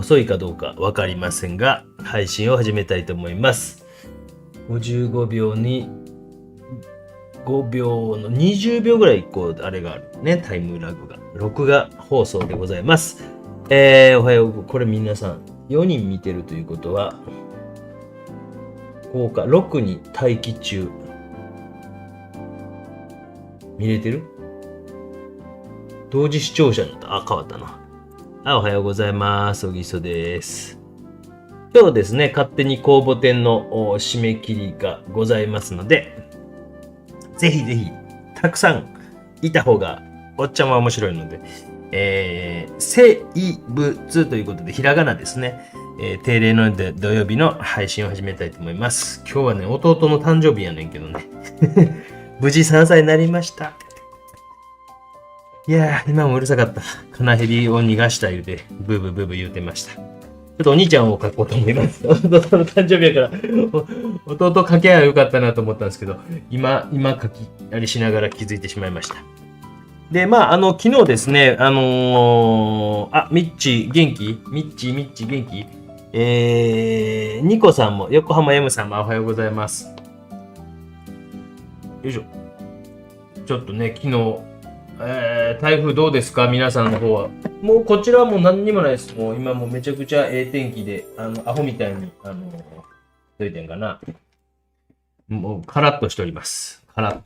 遅いかどうか分かりませんが、配信を始めたいと思います。55秒に5秒の20秒ぐらいあれがあるね、タイムラグが。録画放送でございます。おはよう。これ皆さん4人見てるということは、5か6に待機中。見れてる？同時視聴者だった。変わったな。おはようございます。小木曽です。今日ですね、勝手に公募展の締め切りがございますので、ぜひぜひ、たくさんいた方が、おっちゃんは面白いので、生物ということで、ひらがなですね。定例の土曜日の配信を始めたいと思います。今日はね、弟の誕生日やねんけどね。無事3歳になりました。いやー、今もうるさかった。カナヘビを逃がした言うて、ブーブーブーブー言うてました。ちょっとお兄ちゃんを描こうと思います。弟の誕生日やから、弟描けばよかったなと思ったんですけど、今描きありしながら気づいてしまいました。で、昨日ですね、ミッチ元気？ミッチ元気？ニコさんも、横浜 M さんもおはようございます。よいしょ。ちょっとね、昨日、台風どうですか皆さんの方は。もうこちらはもう何にもないです。もう今もうめちゃくちゃ天気で、アホみたいに、どういう点かな。もうカラッとしております。カラッと。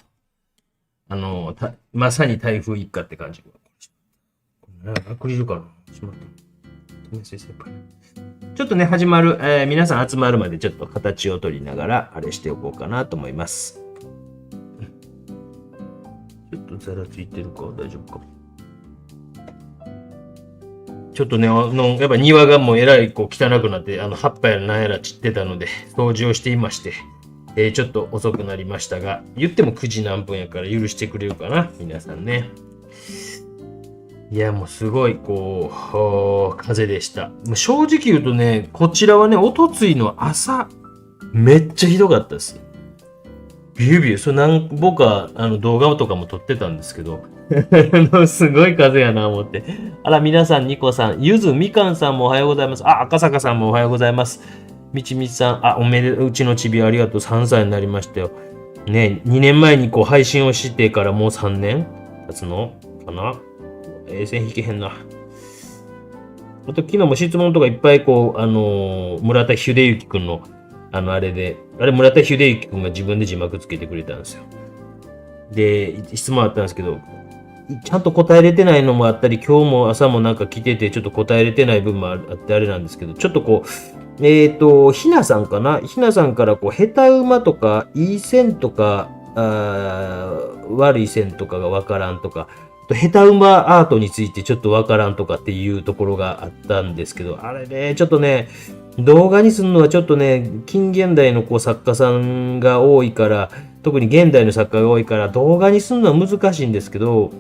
まさに台風一過って感じ。アクリルかなしまった。ちょっとね、始まる、皆さん集まるまでちょっと形を取りながら、あれしておこうかなと思います。ちょっとざらついてるか大丈夫か。ちょっとね、やっぱ庭がもうえらい汚くなって、葉っぱやらなんやら散ってたので、掃除をしていまして、ちょっと遅くなりましたが、言っても9時何分やから許してくれるかな、皆さんね。いや、もうすごい、風でした。正直言うとね、こちらはね、おとついの朝、めっちゃひどかったです。ビュービュー、僕は動画とかも撮ってたんですけど、すごい風やな思って。皆さん、ニコさん、ゆずみかんさんもおはようございます。赤坂さんもおはようございます。みちみちさん、うちのちびありがとう、3歳になりましたよ。ね、2年前に配信をしてからもう3年経つのかな？線引けへんな。あと、昨日も質問とかいっぱい村田秀幸くんの、村田秀幸くんが自分で字幕つけてくれたんですよ。で、質問あったんですけど、ちゃんと答えれてないのもあったり、今日も朝もなんか来てて、ちょっと答えれてない部分もあってあれなんですけど、ちょっとひなさんかな？ひなさんから下手馬とか、いい線とか、悪い線とかがわからんとか、下手馬アートについてちょっとわからんとかっていうところがあったんですけど、あれね、ちょっとね、動画にするのはちょっとね、近現代の作家さんが多いから、特に現代の作家が多いから、動画にするのは難しいんですけど、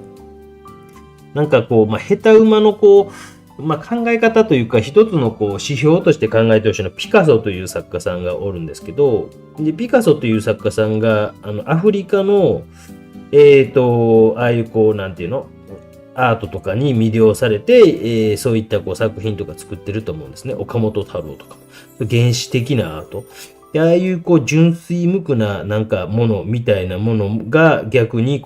なんか下手馬の考え方というか、一つの指標として考えてほしいのは、ピカソという作家さんがおるんですけど、で、ピカソという作家さんが、アフリカの、ああいうなんていうのアートとかに魅了されて、そういった作品とか作ってると思うんですね。岡本太郎とか。原始的なアート。で、ああいう純粋無垢ななんかものみたいなものが逆に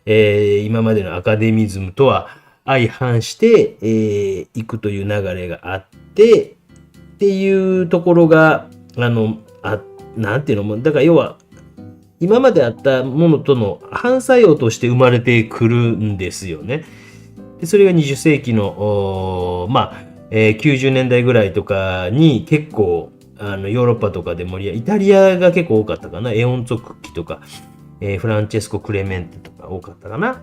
今までのアカデミズムとは相反して、いくという流れがあって、っていうところが、なんていうのだから要は、今まであったものとの反作用として生まれてくるんですよね。でそれが20世紀の、90年代ぐらいとかに結構ヨーロッパとかでイタリアが結構多かったかな。エオンツォクッキとか、フランチェスコ・クレメンテとか多かったかな。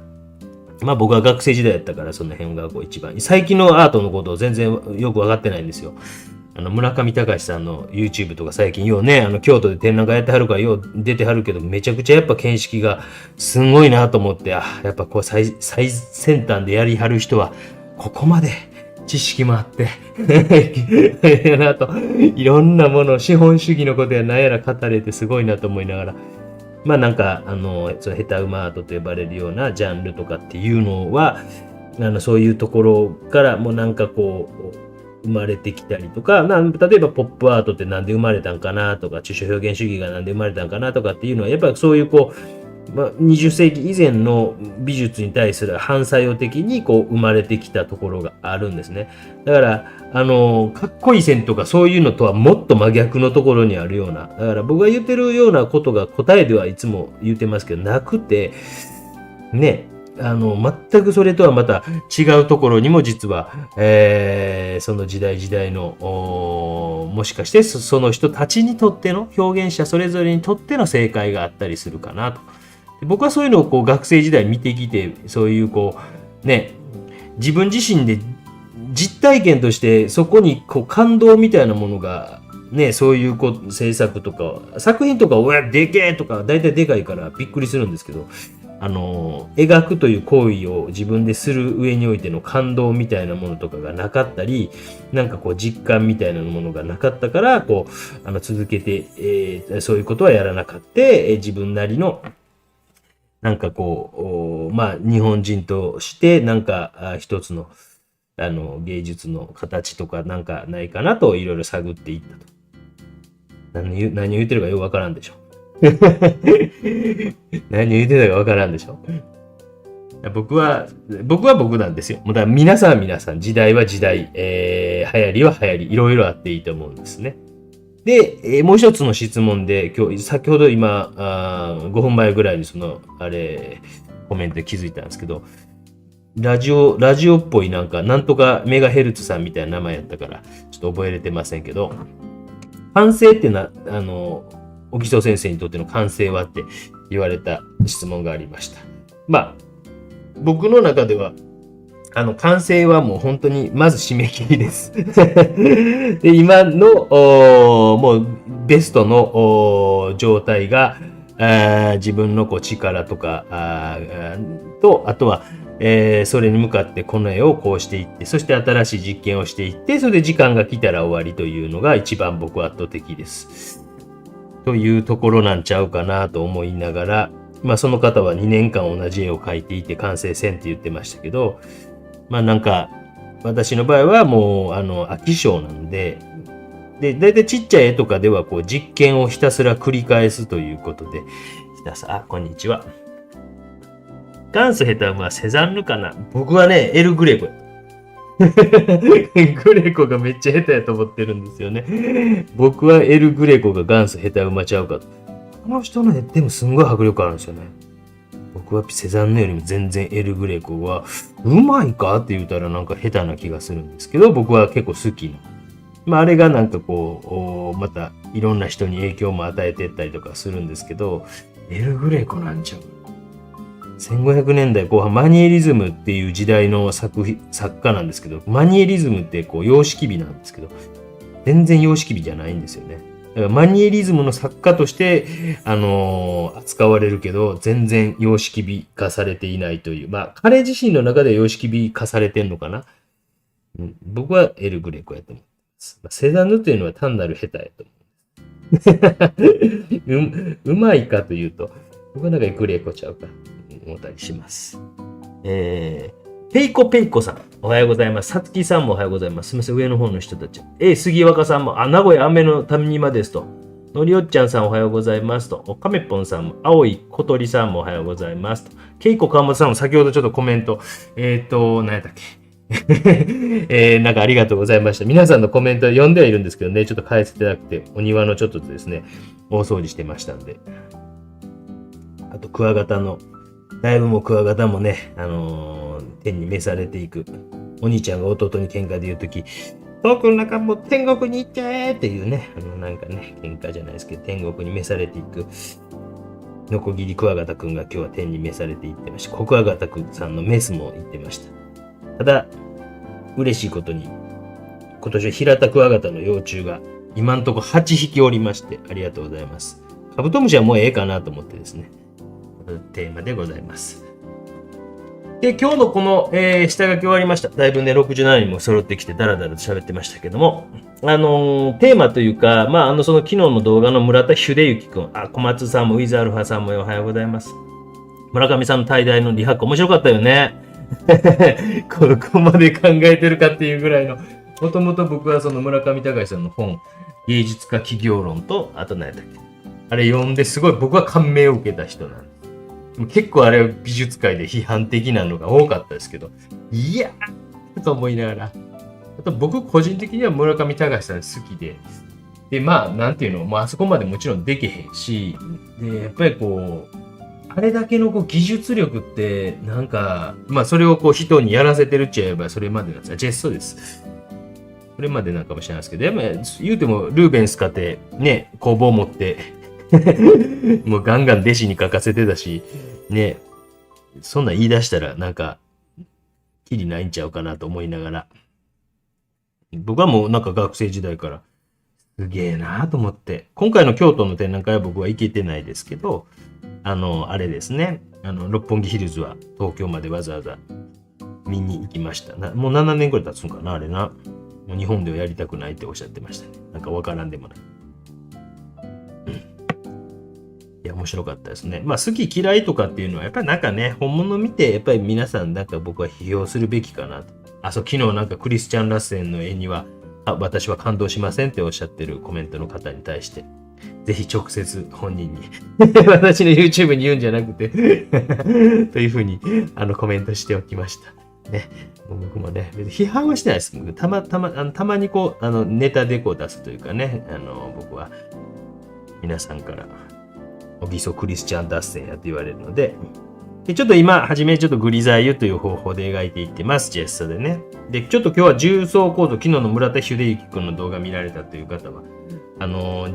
僕は学生時代やったからその辺が一番。最近のアートのことを全然よく分かってないんですよ。村上隆さんの YouTube とか最近ようね、京都で展覧会やってはるからよう出てはるけど、めちゃくちゃやっぱ見識がすごいなと思って、やっぱ最先端でやりはる人は、ここまで知識もあって、やなと、いろんなもの、資本主義のことや何やら語れてすごいなと思いながら、なんか、その下手馬アートと呼ばれるようなジャンルとかっていうのは、そういうところからもうなんか生まれてきたりとか、例えばポップアートってなんで生まれたんかなとか、抽象表現主義がなんで生まれたんかなとかっていうのは、やっぱりそういう20世紀以前の美術に対する反作用的に生まれてきたところがあるんですね。だから、かっこいい線とかそういうのとはもっと真逆のところにあるような、だから僕が言ってるようなことが答えではいつも言ってますけど、なくて、ね、全くそれとはまた違うところにも実は、その時代時代の、もしかしてその人たちにとっての表現者それぞれにとっての正解があったりするかなと。僕はそういうのを学生時代見てきて、そういうね、自分自身で実体験としてそこに感動みたいなものが、ね、そういう制作とか、作品とか、おや、でけえとか、だいたいでかいからびっくりするんですけど、描くという行為を自分でする上においての感動みたいなものとかがなかったり、なんか実感みたいなものがなかったから、続けて、そういうことはやらなかった、自分なりの、なんか日本人として、なんか一つの、芸術の形とかなんかないかなといろいろ探っていったと。何を言ってるかよくわからんでしょ。何を言ってたかわからんでしょ。僕は僕なんですよ。だから皆さんは皆さん、時代は時代、流行りは流行り、いろいろあっていいと思うんですね。で、もう一つの質問で、先ほど今、5分前ぐらいにコメントで気づいたんですけど、ラジオっぽいなんとかメガヘルツさんみたいな名前やったから、ちょっと覚えれてませんけど、完成って小木曽先生にとっての完成はって言われた質問がありました。僕の中では、完成はもう本当に、まず締め切りです。で、今の、もうベストの状態が、自分の力とか、あとは、それに向かってこの絵をこうしていって、そして新しい実験をしていって、それで時間が来たら終わりというのが一番僕は圧倒的です。というところなんちゃうかなと思いながら、その方は2年間同じ絵を描いていて完成せんって言ってましたけど、私の場合はもう、飽き性なので、だいたいちっちゃい絵とかでは実験をひたすら繰り返すということで、こんにちは。元祖ヘタウムはセザンヌかな。僕はね、エル・グレコ。グレコがめっちゃ下手やと思ってるんですよね。僕はエル・グレコが元祖ヘタウマちゃうかと。この人の絵でもすんごい迫力あるんですよね。僕はセザンヌよりも全然エル・グレコはうまいかって言うたらなんか下手な気がするんですけど、僕は結構好きな。あれがなんかまたいろんな人に影響も与えてったりとかするんですけど、エル・グレコなんちゃう。1500年代後半、マニエリズムっていう時代の作家なんですけど、マニエリズムって様式美なんですけど、全然様式美じゃないんですよね。だからマニエリズムの作家として、扱われるけど、全然様式美化されていないという。彼自身の中で様式美化されてんのかな。僕はエル・グレコやと思います。セザンヌというのは単なる下手やと思う。うまいかというと、僕はなんかグレコちゃうか。思ったりします。ペイコさん、おはようございます。さつきさんもおはようございます。すみません、上の方の人たち。杉若さんも、名古屋雨の谷間ですと。のりおっちゃんさんおはようございますと。かめぽんさんも、青い小鳥さんもおはようございますと。けいこかんぼさんも先ほどちょっとコメント、何やったっけ。なんかありがとうございました。皆さんのコメント読んではいるんですけどね、ちょっと返せてなくて、お庭のちょっとですね、大掃除してましたんで。あと、クワガタの、だいぶもうクワガタもね、天に召されていく。お兄ちゃんが弟に喧嘩で言うとき、僕の中もう天国に行っちゃえっていうね、なんかね、喧嘩じゃないですけど、天国に召されていく。ノコギリクワガタくんが今日は天に召されていってました。コクワガタくんさんのメスも言ってました。ただ、嬉しいことに、今年はヒラタクワガタの幼虫が今んとこ8匹おりまして、ありがとうございます。カブトムシはもうええかなと思ってですね。テーマでございます。で、今日のこの、下書き終わりました。だいぶね、67人も揃ってきてダラダラと喋ってましたけども、テーマというか、その昨日の動画の村田秀幸くん、小松さんもウィズアルファさんもおはようございます。村上さんの対談のリハック面白かったよね。ここまで考えてるかっていうぐらいのもともと僕はその村上隆さんの本、芸術家企業論と、あと何やったっけ。あれ読んですごい僕は感銘を受けた人なんです。結構あれ美術界で批判的なのが多かったですけど、いやーと思いながら。あと僕個人的には村上隆さん好きで、で、まあ、なんていうの、まあ、あそこまでもちろんできへんし、で、やっぱりこう、あれだけのこう技術力って、なんか、まあ、それをこう人にやらせてるっちゃえばそれまでなんです。ジェストです。それまでなんかもしれないですけど、やっぱ言うても、ルーベンス買って、ね、工房持ってもうガンガン弟子に書かせてたし、ね、そんなん言い出したら、なんか、きりないんちゃうかなと思いながら、僕はもうなんか学生時代から、すげえなと思って。今回の京都の展覧会は僕は行けてないですけど、あれですね。六本木ヒルズは東京までわざわざ見に行きました。もう7年くらい経つのかな、あれな。もう日本ではやりたくないっておっしゃってましたね。なんかわからんでもない。いや、面白かったですね。まあ、好き嫌いとかっていうのは、やっぱりなんかね、本物見て、やっぱり皆さんなんか僕は批評するべきかなと。そう、昨日なんかクリスチャン・ラッセンの絵には、私は感動しませんっておっしゃってるコメントの方に対して、ぜひ直接本人に私の YouTube に言うんじゃなくてというふうにコメントしておきました。ね、僕もね、別に批判はしてないです。たまにこう、ネタでこう出すというかね、僕は皆さんから、ビソクリスチャン脱線やと言われるので、ちょっと今、はじめちょっとグリザイユという方法で描いていってます、ジェストでね。で、ちょっと今日は重層構造、昨日の村田秀之君の動画見られたという方は、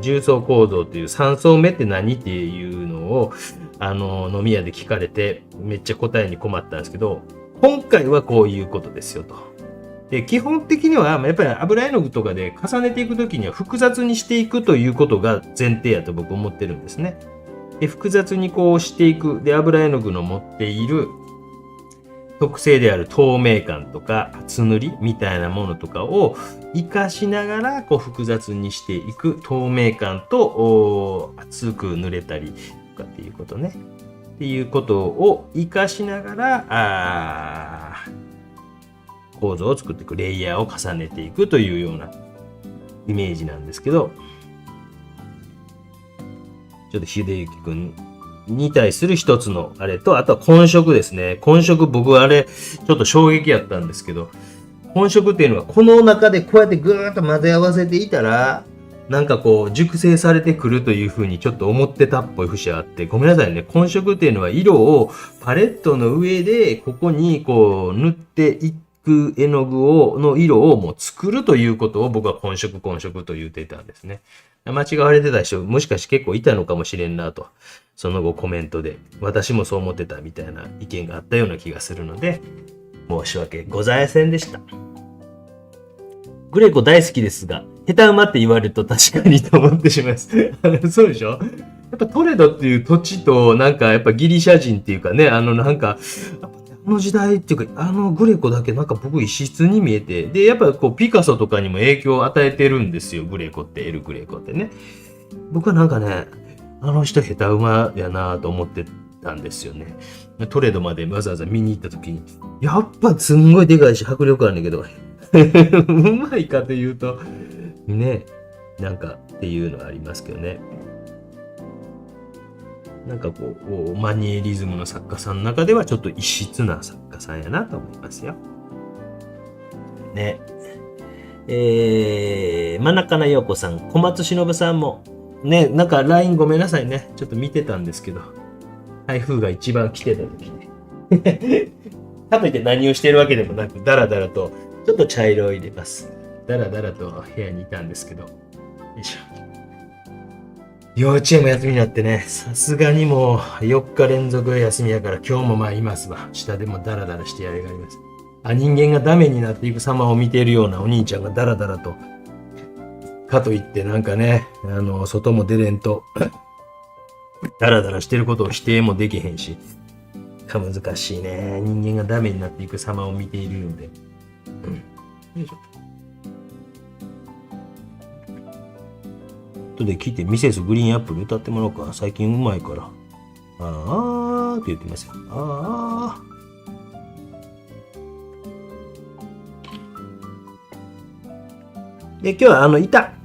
重層構造という3層目って何っていうのを、飲み屋で聞かれて、めっちゃ答えに困ったんですけど、今回はこういうことですよと。で、基本的には、やっぱり油絵の具とかで重ねていくときには複雑にしていくということが前提やと僕思ってるんですね。で、複雑にこうしていく。で、油絵の具の持っている特性である透明感とか厚塗りみたいなものとかを活かしながらこう複雑にしていく透明感と厚く塗れたりとかっていうことね。っていうことを活かしながら構造を作っていく。レイヤーを重ねていくというようなイメージなんですけど、ちょっと秀之くんに対する一つのあれと、あとは混色ですね。混色、僕はあれ、ちょっと衝撃やったんですけど、混色っていうのはこの中でこうやってぐーっと混ぜ合わせていたら、なんかこう熟成されてくるというふうにちょっと思ってたっぽい節があって、ごめんなさいね。混色っていうのは色をパレットの上でここにこう塗っていく絵の具の色をもう作るということを僕は混色と言っていたんですね。間違われてた人、もしかして結構いたのかもしれんなと。その後コメントで、私もそう思ってたみたいな意見があったような気がするので、申し訳ございませんでした。グレコ大好きですが、下手馬って言われると確かにと思ってしまいます。そうでしょ？やっぱトレドっていう土地と、なんかやっぱギリシャ人っていうかね、なんか、時代っていうか、グレコだけなんか僕異質に見えて、で、やっぱこうピカソとかにも影響を与えてるんですよ、グレコって、エル・グレコってね。僕はなんかね、あの人下手馬やなと思ってたんですよね。トレドまでわざわざ見に行った時に、やっぱすんごいでかいし迫力あるんだけど、うまいかというと、ね、なんかっていうのはありますけどね。なんかこう、マニエリズムの作家さんの中ではちょっと異質な作家さんやなと思いますよ。ね。真中な陽子さん、小松忍さんも、ね、なんか LINE ごめんなさいね。ちょっと見てたんですけど、台風が一番来てた時ね。かといって何をしてるわけでもなく、だらだらと、ちょっと茶色を入れます。だらだらと部屋にいたんですけど、よいしょ。幼稚園も休みになってね、さすがにもう4日連続休みやから今日もまあいますわ。下でもダラダラしてやりがあります。人間がダメになっていく様を見ているようなお兄ちゃんがダラダラと、かといってなんかね、外も出れんと、ダラダラしてることを否定もできへんし、難しいね。人間がダメになっていく様を見ているので。よいしょ。後で聞いてミセスグリーンアップル歌ってもらおうか。最近うまいから。あーって言ってますよ。あー。で、今日は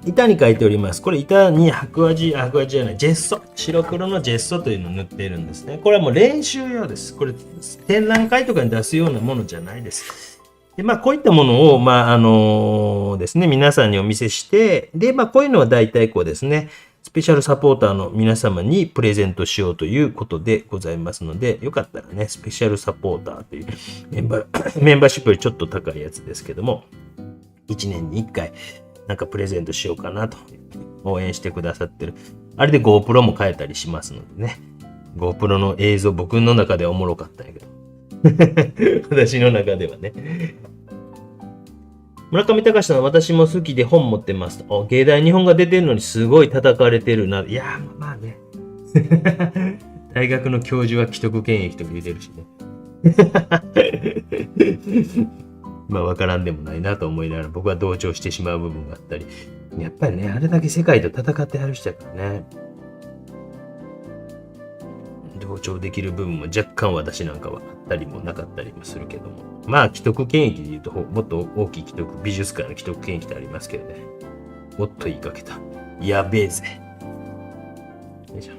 板に書いております。これ板に白味じゃない、ジェッソ。白黒のジェッソというのを塗っているんですね。これはもう練習用です。これ展覧会とかに出すようなものじゃないです。で、こういったものを、ですね、皆さんにお見せして、で、こういうのは大体こうですね、スペシャルサポーターの皆様にプレゼントしようということでございますので、よかったらね、スペシャルサポーターというメンバーシップよりちょっと高いやつですけども、1年に1回、なんかプレゼントしようかなと、応援してくださってる。あれで GoPro も変えたりしますのでね。GoPro の映像、僕の中ではおもろかったんやけど。私の中ではね。村上隆さんは私も好きで本持ってますと。芸大日本が出てるのにすごい叩かれてるな。いやー、まあね。大学の教授は既得権益とか言うてるしね。わからんでもないなと思いながら僕は同調してしまう部分があったり。やっぱりね、あれだけ世界と戦ってはる人やからね。同調できる部分も若干私なんかはあったりもなかったりもするけども。既得権益で言うともっと大きい美術界の既得権益ってありますけどね。おっと言いかけた。やべえぜ。よいしょ。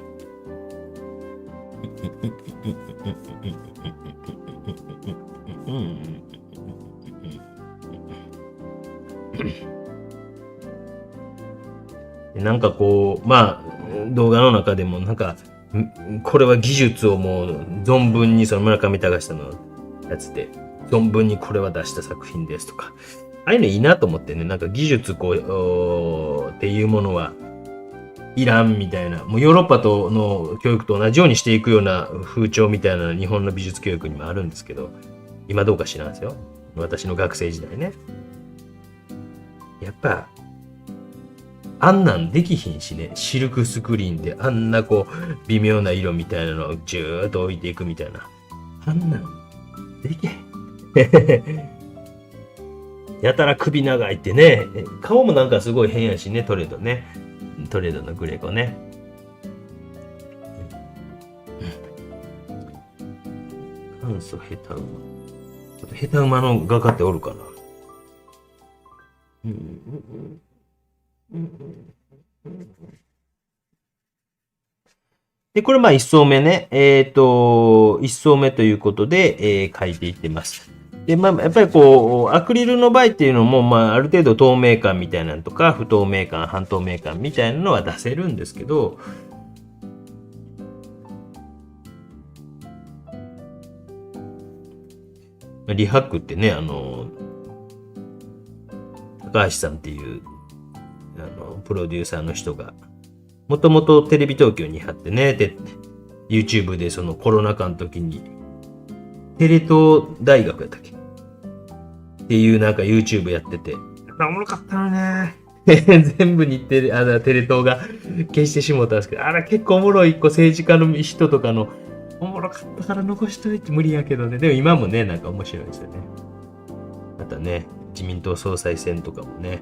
なんかこう、動画の中でもなんか、これは技術をもう存分にその村上隆さんのやつで存分にこれは出した作品ですとか、ああいうのいいなと思ってね、なんか技術っていうものはいらんみたいな、もうヨーロッパとの教育と同じようにしていくような風潮みたいな日本の美術教育にもあるんですけど、今どうか知らんですよ。私の学生時代ね。やっぱ、あんなんできひんしね、シルクスクリーンであんなこう、微妙な色みたいなのをジューッと置いていくみたいな。あんなんできへん。やたら首長いってね、顔もなんかすごい変やしね、トレードね。トレードのグレコね。元祖下手馬。下手馬の画家っておるかな。で、これ一層目ね。一層目ということで、書いていってます。で、やっぱりこう、アクリルの場合っていうのも、ある程度透明感みたいなのとか、不透明感、半透明感みたいなのは出せるんですけど、リハックってね、高橋さんっていう、プロデューサーの人が、もともとテレビ東京に貼ってね、で、YouTube でそのコロナ禍の時に、テレ東大学やったっけっていうなんか YouTube やってて、おもろかったのね。全部にテレ東が消してしもたんですけど、あれ結構おもろい政治家の人とかの、おもろかったから残しといて無理やけどね。でも今もね、なんか面白いですよね。またね、自民党総裁選とかもね。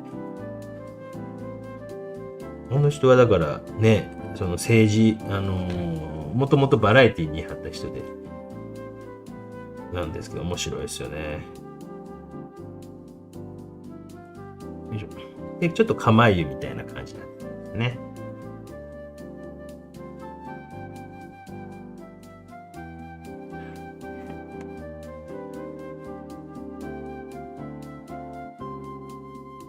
この人はだからね、その政治、もともとバラエティに貼った人で、なんですけど、面白いですよね。よいしょ。で、ちょっと構え湯みたいな感じなんですね。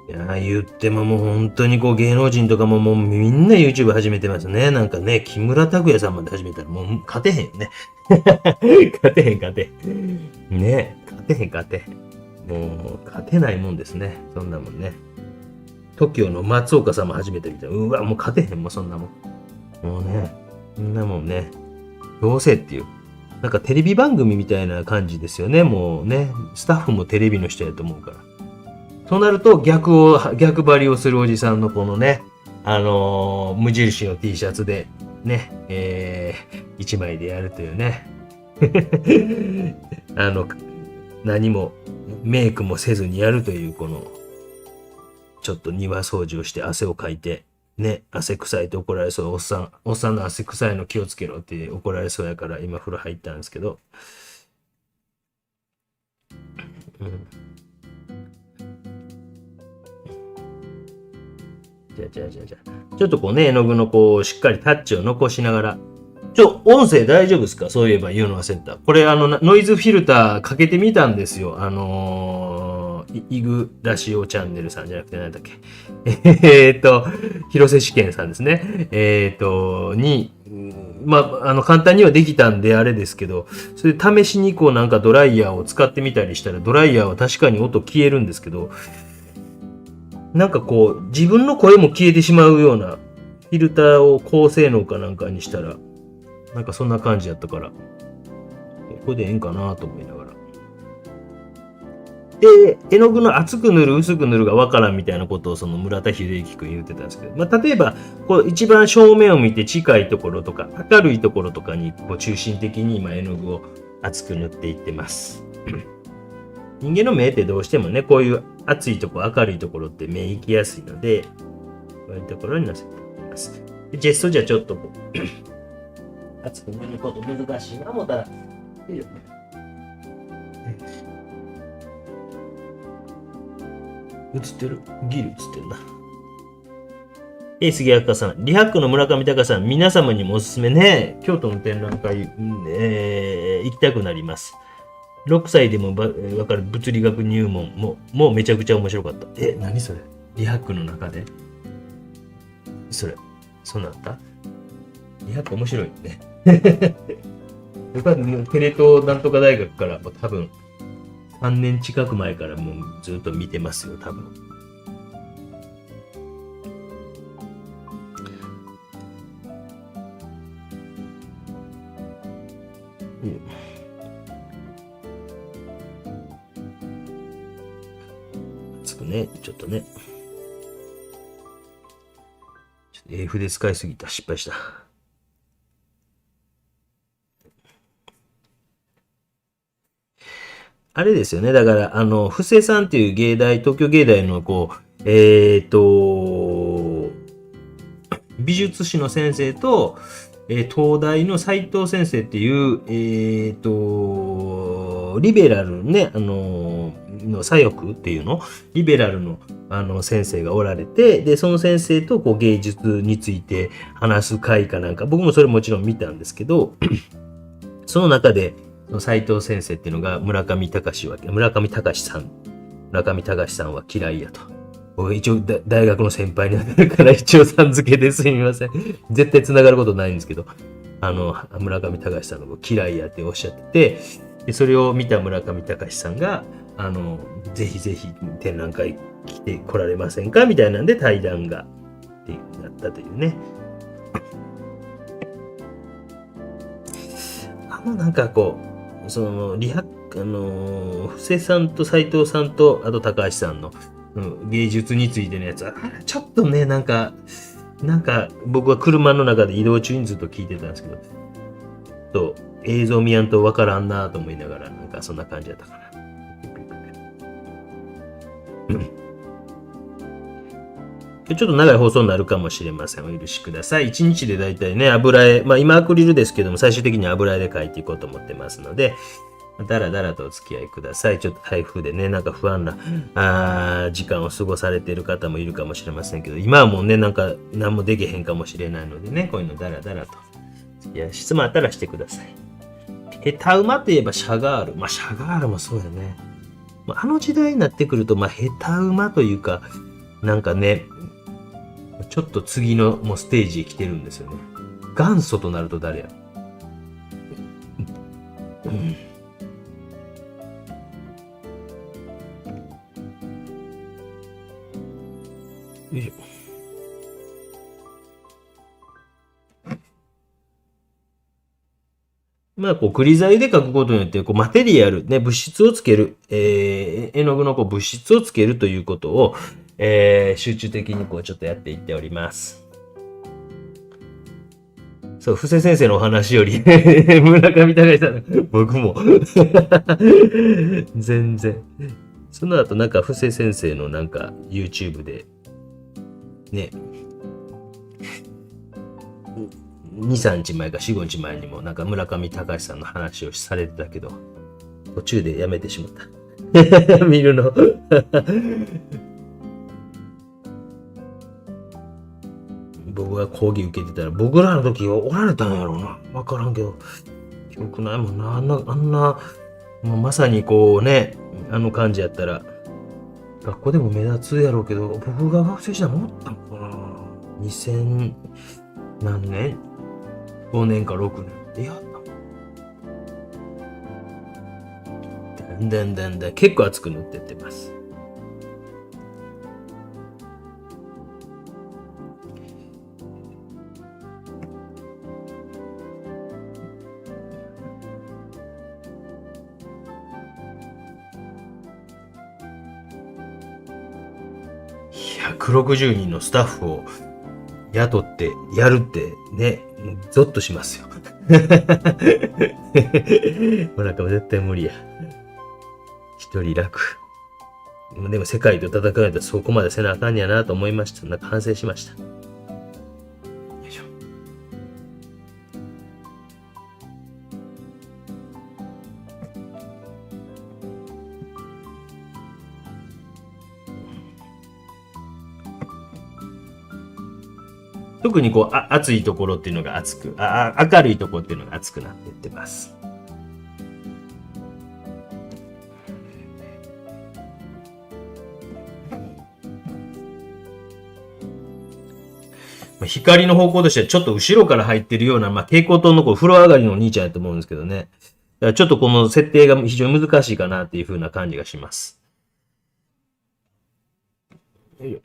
いや言ってももう本当にこう芸能人とかももうみんな YouTube 始めてますね。なんかね、木村拓哉さんまで始めたらもう勝てへんよね。勝てへん。ね勝てへん。もう勝てないもんですね。そんなもんね。TOKIO の松岡さんも始めてみたら、うわ、もう勝てへんもん、そんなもん。もうね、そんなもんね。どうせっていう。なんかテレビ番組みたいな感じですよね。もうね、スタッフもテレビの人やと思うから。となると逆張りをするおじさんのこのね、無印の T シャツでね、一枚でやるというね。何もメイクもせずにやるというこの、ちょっと庭掃除をして汗をかいて、ね、汗臭いって怒られそう。おっさんの汗臭いの気をつけろって怒られそうやから今風呂入ったんですけど。ちょっとこうね、絵の具のこう、しっかりタッチを残しながら。音声大丈夫ですか？そういえば言うの忘れた。これノイズフィルターかけてみたんですよ。イグラシオチャンネルさんじゃなくて何だっけ。広瀬試験さんですね。簡単にはできたんであれですけど、それで試しにこうなんかドライヤーを使ってみたりしたら、ドライヤーは確かに音消えるんですけど、なんかこう、自分の声も消えてしまうような、フィルターを高性能かなんかにしたら、なんかそんな感じやったから、これでええんかなと思いながら。で、絵の具の厚く塗る、薄く塗るがわからんみたいなことをその村田秀之くん言ってたんですけど、例えば、こう一番正面を見て近いところとか、明るいところとかにこう中心的に今絵の具を厚く塗っていってます。人間の目ってどうしてもね、こういう厚いところ、明るいところって目行きやすいので、こういうところに乗せていきます。でジェストじゃちょっとこう、厚く塗ること難しいな思ったら、映ってる？ギル映ってるな。杉明さん、リハックの村上隆さん、皆様にもおすすめね。京都の展覧会、行きたくなります。6歳でもわかる物理学入門もうめちゃくちゃ面白かった。何それ？リハックの中でそれ、そうなった？リハック面白いね。僕はテレ東なんとか大学からもう多分3年近く前からもうずっと見てますよ、多分。つくね、ちょっとね。英筆使いすぎた、失敗した。あれですよね。だから、布施さんっていう東京芸大の美術史の先生と、東大の斉藤先生っていう、リベラルね、の左翼っていうのリベラルの、先生がおられて、で、その先生とこう芸術について話す会かなんか、僕もそれもちろん見たんですけど、その中で、斉藤先生っていうのが村上隆さんは嫌いやと。僕一応大学の先輩になるから一応さん付けですみません。絶対繋がることないんですけど、村上隆さんのこと嫌いやっておっしゃってて、でそれを見た村上隆さんが、ぜひぜひ展覧会来て来られませんかみたいなんで対談がってなったというね。なんかこう、その布施さんと斉藤さんとあと高橋さんの、芸術についてのやつはちょっとねなんか僕は車の中で移動中にずっと聞いてたんですけど、映像見やんとわからんなと思いながらなんかそんな感じだったかな。ちょっと長い放送になるかもしれません。お許しください。1日でだいたいね、油絵、今アクリルですけども、最終的に油絵で描いていこうと思ってますので、だらだらとお付き合いください。ちょっと台風でね、なんか不安な時間を過ごされている方もいるかもしれませんけど、今はもうね、なんか何もできへんかもしれないのでね、こういうのだらだらと付き合い質問あったらしてください。下手馬といえばシャガール。シャガールもそうやね。あの時代になってくると、下手馬というか、なんかね、ちょっと次のもうステージへ来てるんですよね。元祖となると誰や、よいしょ。こう、栗材で描くことによって、こう、マテリアル、ね、物質をつける、絵の具のこう物質をつけるということを、集中的にこう、ちょっとやっていっております。そう、布施先生のお話より村上隆さんの、僕も全然。その後、なんか、布施先生のなんか、YouTube で、ね、2、3日前か4、5日前にもなんか村上隆さんの話をされてたけど、途中でやめてしまった。見るの。僕が講義受けてたら、僕らの時おられたんやろうな。わからんけど、記憶ないもんな。あんな、もうまさにこうね、あの感じやったら、学校でも目立つやろうけど、僕が学生時代もおったのかな。2000何年 ?5 年か6年。いや、だんだん結構熱く塗ってってます。160人のスタッフを雇ってやるってね、ゾッとしますよ。もうなんか絶対無理や。一人楽。でも世界と戦うやったらそこまでせなあかんやなと思いました。なんか反省しました。よいしょ。特にこう暑いところっていうのが暑く、明るいところっていうのが暑くなっていってます。光の方向としてはちょっと後ろから入ってるような、蛍光灯のこう風呂上がりのお兄ちゃんやと思うんですけどね。ちょっとこの設定が非常に難しいかなっていう風な感じがします。よいよ。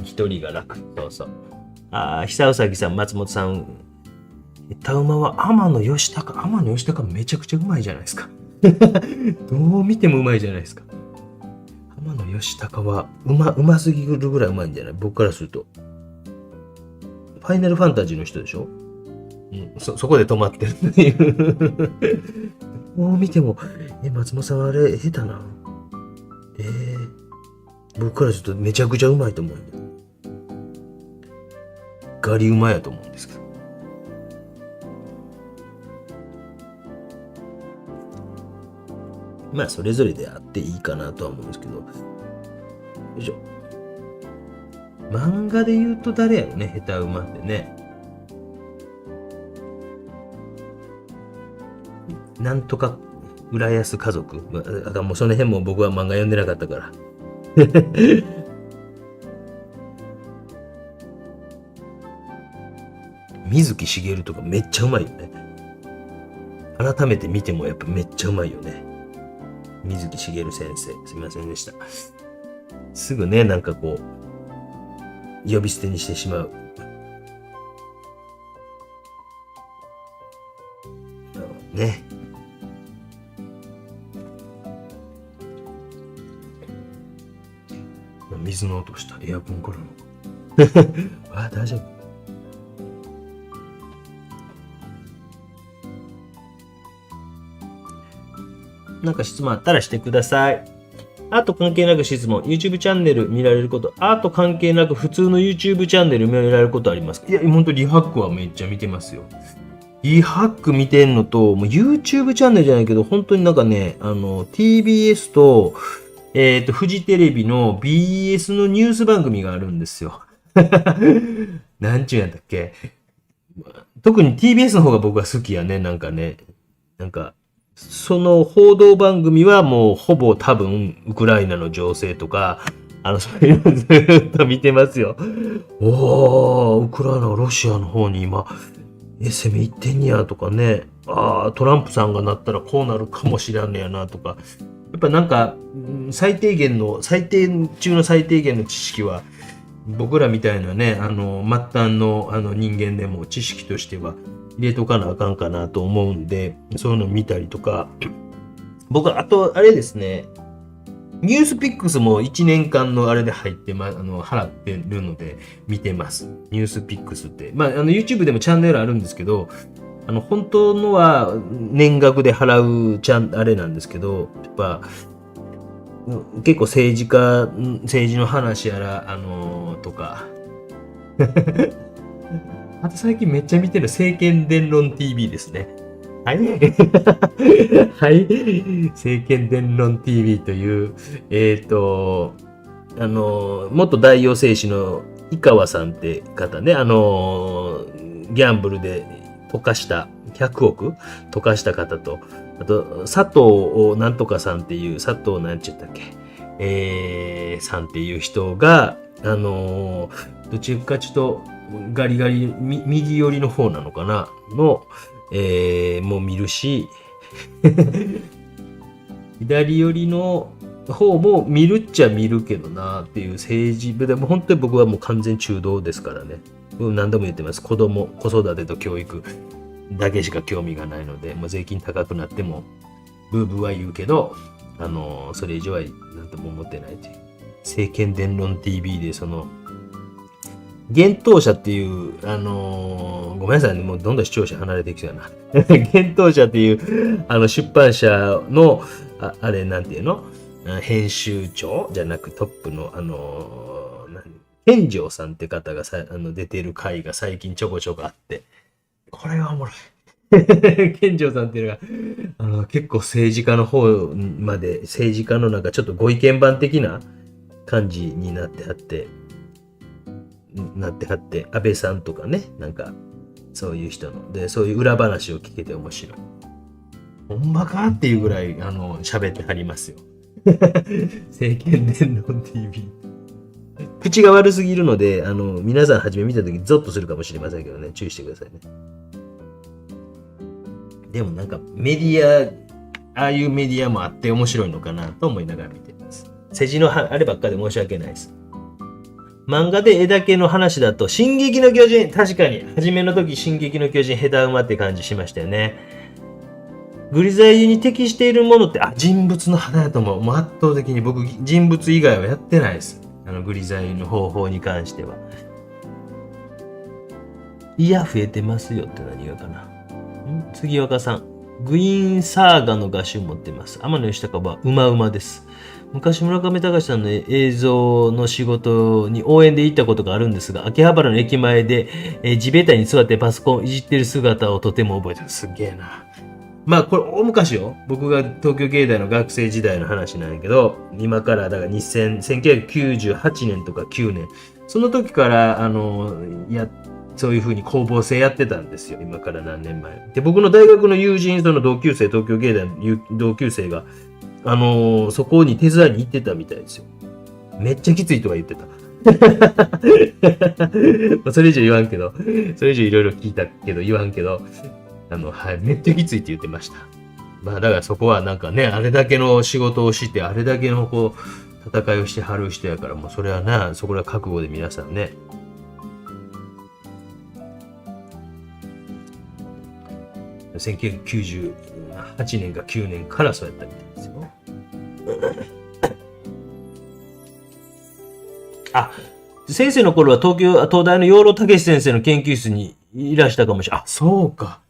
一人が楽。そうそう。久うさぎさん、松本さん。歌うまは天野義高。天野義高めちゃくちゃうまいじゃないですか。どう見てもうまいじゃないですか。天野義高はうますぎるぐらいうまいんじゃない？僕からすると。ファイナルファンタジーの人でしょ？うん、そこで止まってるっていう。もう見ても、松本さんあれ下手な。僕からするとめちゃくちゃうまいと思うよ。ガリうまやと思うんですけど。それぞれであっていいかなとは思うんですけど。よいしょ。漫画で言うと誰やろね、下手馬ってね。なんとか浦安家族。もうその辺も僕は漫画読んでなかったから。水木しげるとかめっちゃうまいよね。改めて見てもやっぱめっちゃうまいよね。水木しげる先生。すみませんでした。すぐね、なんかこう、呼び捨てにしてしまう。ね。水の音した。エアコンからの。大丈夫。なんか質問あったらしてください。アート関係なく質問、YouTube チャンネル見られること、アート関係なく普通の YouTube チャンネル見られることありますか？いや、本当リハックはめっちゃ見てますよ。リハック見てんのと、もう YouTube チャンネルじゃないけど、本当になんかね、TBS と、フジテレビの BS のニュース番組があるんですよ。なんちゅうやったっけ。特に TBS の方が僕は好きやね、なんかね。なんか、その報道番組はもうほぼ多分ウクライナの情勢とか、そういうのずっと見てますよ。ウクライナ、ロシアの方に今、攻め行ってんやとかね。トランプさんがなったらこうなるかもしれんねやなとか。やっぱなんか、最低中の最低限の知識は、僕らみたいなね、末端の人間でも知識としては入れとかなあかんかなと思うんで、そういうの見たりとか。僕、あと、あれですね、ニュースピックスも1年間のあれで入って払ってるので見てます。ニュースピックスって。YouTube でもチャンネルあるんですけど、本当のは年額で払うあれなんですけど、やっぱ、結構政治の話やら、とか。あと最近めっちゃ見てる政権伝論 TV ですね。はい。はい。政権伝論 TV という、元大王製紙の井川さんって方ね、ギャンブルで溶かした100億溶かした方と、あと佐藤なんとかさんっていう佐藤なんちゅったっけ、さんっていう人がどっちかちょっとガリガリ右寄りの方なのかなの、もう見るし左寄りの方も見るっちゃ見るけどなっていう政治部でも本当に僕はもう完全中道ですからね。何度も言ってます。子育てと教育だけしか興味がないので、もう税金高くなってもブーブーは言うけど、それ以上は何とも思ってないという。政権伝論 TV で幻冬舎っていう、ごめんなさいね、もうどんどん視聴者離れてきそうやな。幻冬舎っていう、出版社の、あれ、なんていうの編集長じゃなくトップの、健丈さんって方が出てる回が最近ちょこちょこあって、これはおもろい。健丈さんっていうのが、結構政治家の方まで、政治家のなんかちょっとご意見番的な感じになってはって、安倍さんとかね、なんか、そういう人の、で、そういう裏話を聞けて面白い。ほんまかっていうぐらい、喋ってはりますよ。政権伝論 TV。口が悪すぎるので、皆さん初め見たときゾッとするかもしれませんけどね、注意してくださいね。でもなんか、ああいうメディアもあって面白いのかなと思いながら見ています。世辞のあればっかで申し訳ないです。漫画で絵だけの話だと、進撃の巨人、確かに、初めの時、進撃の巨人、下手馬って感じしましたよね。グリザイユに適しているものって、人物の花やと思う。もう圧倒的に僕、人物以外はやってないです。グリザイユの方法に関しては。いや、増えてますよって何がかな。杉若さん。グイーンサーガの画集持ってます。天野義高はうまうまです。昔村上隆さんの映像の仕事に応援で行ったことがあるんですが、秋葉原の駅前で、地べたに座ってパソコンいじってる姿をとても覚えてる。すげえな。まあこれ大昔よ。僕が東京芸大の学生時代の話なんやけど、今からだから1998年とか9年。その時から、そういう風に攻防戦やってたんですよ。今から何年前。で、僕の大学の友人、その同級生、東京芸大の同級生が、そこに手伝いに行ってたみたいですよ。めっちゃきついとか言ってた。それ以上言わんけど、それ以上いろいろ聞いたけど言わんけど、はい、めっちゃきついって言ってました。まあだからそこはなんかね、あれだけの仕事をして、あれだけの戦いをしてはる人やから、もうそれはな、そこら覚悟で皆さんね。1998年か9年からそうやったみたいですよ。先生の頃は東大の養老孟先生の研究室にいらしたかもしれない。そうか。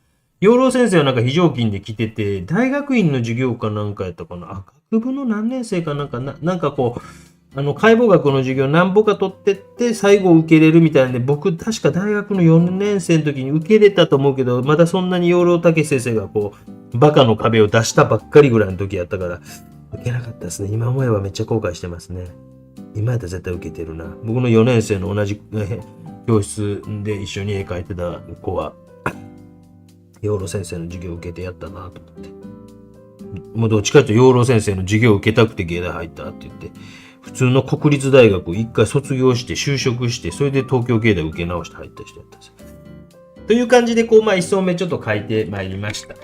養老先生はなんか非常勤で来てて、大学院の授業かなんかやったかな。学部の何年生かなんか解剖学の授業何本か取ってって、最後受けれるみたいなんで、僕確か大学の4年生の時に受けれたと思うけど、まだそんなに養老孟先生がバカの壁を出したばっかりぐらいの時やったから、受けなかったですね。今思えばめっちゃ後悔してますね。今やったら絶対受けてるな。僕の4年生の同じ教室で一緒に絵描いてた子は、養老先生の授業を受けてやったなと思って。もうどっちかというと養老先生の授業を受けたくて芸大入ったって言って、普通の国立大学を一回卒業して就職して、それで東京芸大受け直して入った人やったんですよ。という感じで、一層目ちょっと書いてまいりました。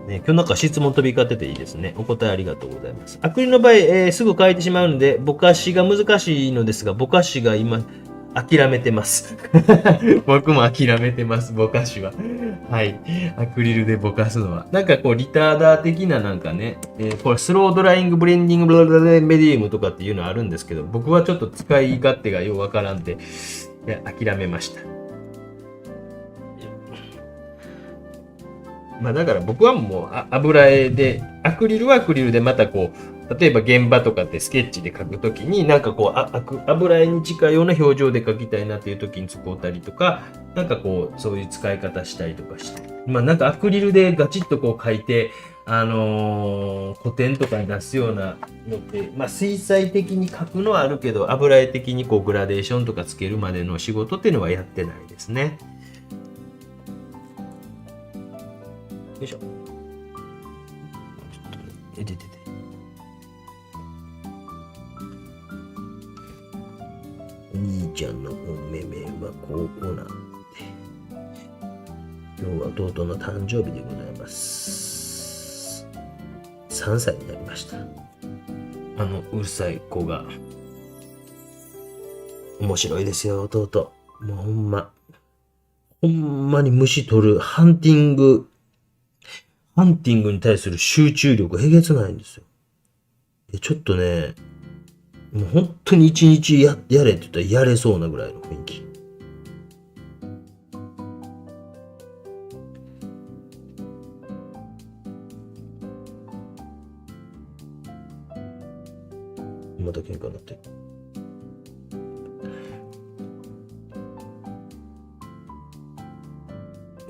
ね、今日なんか質問飛び交ってていいですね。お答えありがとうございます。アクリルの場合、すぐ書いてしまうので、ぼかしが難しいのですが、ぼかしが今、諦めてます。僕も諦めてます、ぼかしは。はい。アクリルでぼかすのは。なんかリターダー的ななんかね、これスロードライング、ブレンディング、メディウムとかっていうのあるんですけど、僕はちょっと使い勝手がようわからんで、諦めました。まあだから僕はもう油絵で、アクリルはアクリルでまた例えば現場とかってスケッチで描くときに、なんかこう油絵に近いような表情で描きたいなっていうときに使うたりとか、なんかこう、そういう使い方したりとかして。まあなんかアクリルでガチッとこう描いて、古典とかに出すようなのって、まあ水彩的に描くのはあるけど、油絵的にこうグラデーションとかつけるまでの仕事っていうのはやってないですね。よいしょ。ちょっとね、出て。兄ちゃんのお目目はこうなんで。今日は弟の誕生日でございます。3歳になりました。うるさい子が。面白いですよ、弟。もうほんまに虫取る、ハンティングに対する集中力えげつないんですよ。ちょっとね、もう本当に一日やれって言ったらやれそうなぐらいの雰囲気。また喧嘩になってる。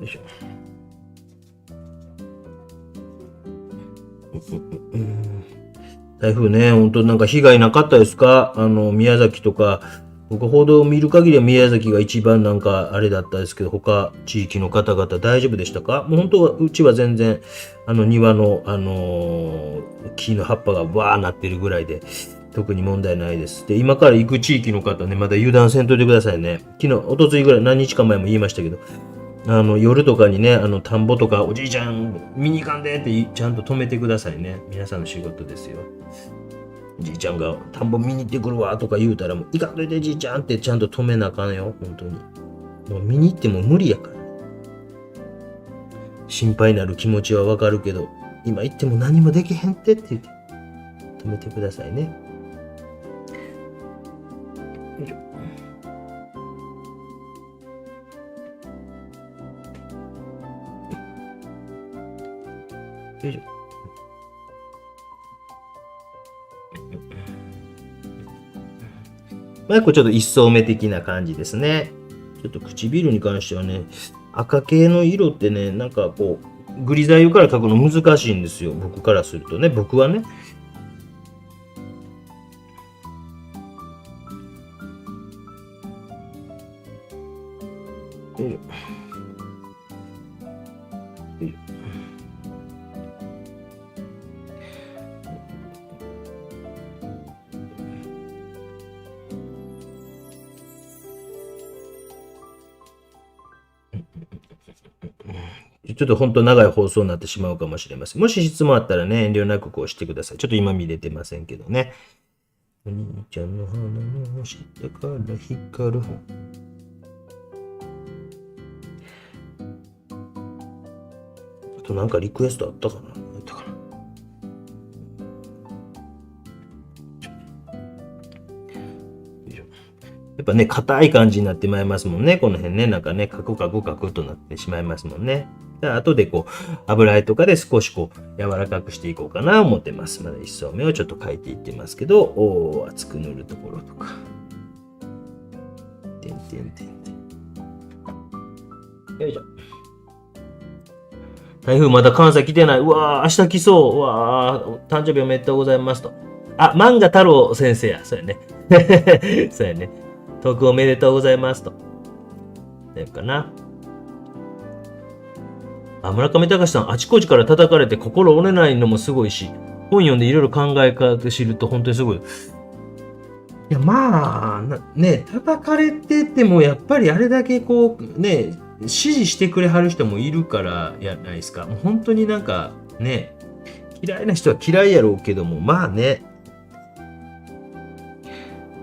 よいしょ。台風ね、本当なんか被害なかったですか？宮崎とか、僕報道を見る限りは宮崎が一番なんかあれだったですけど、他地域の方々大丈夫でしたか？もう本当はうちは全然、庭の、木の葉っぱがわーなってるぐらいで、特に問題ないです。で、今から行く地域の方ね、まだ油断せんといてくださいね。昨日、おとついぐらい、何日か前も言いましたけど、夜とかにね、田んぼとか、おじいちゃん、見に行かんでってちゃんと止めてくださいね。皆さんの仕事ですよ。おじいちゃんが田んぼ見に行ってくるわとか言うたら、もう行かんといてじいちゃんってちゃんと止めなあかんよ。本当に。もう見に行っても無理やから。心配になる気持ちはわかるけど、今行っても何もできへんって言って、止めてくださいね。よいしょ。よいしょ。まあ、ちょっと一層目的な感じですね。ちょっと唇に関してはね、赤系の色ってね、なんかこう、グリザイから描くの難しいんですよ。僕からするとね。僕はね。よいしょ。よいしょ。ちょっと本当長い放送になってしまうかもしれません。もし質問あったらね、遠慮なくこうしてください。ちょっと今見れてませんけどね。お兄ちゃんの花の下から光る。あとなんかリクエストあったかな？あったかな？やっぱね、硬い感じになってまいりますもんね。この辺ね、なんかね、カクカクカクとなってしまいますもんね。後でこう、油絵とかで少しこう、柔らかくしていこうかな思ってます。まだ一層目をちょっと描いていってますけど、厚く塗るところとか。てんてんてんてん。よいしょ。台風まだ関西来てない。うわー、明日来そう。うわー、誕生日おめでとうございますと。あ、漫画太郎先生や。そうやね。そうやね。トークおめでとうございますと。だかな。村上隆さん、あちこちから叩かれて心折れないのもすごいし、本読んでいろいろ考え方知ると本当にすごい。いや、まあ、ね、叩かれててもやっぱりあれだけこう、ね、支持してくれはる人もいるからやないですか。もう本当になんかね、嫌いな人は嫌いやろうけども、まあね、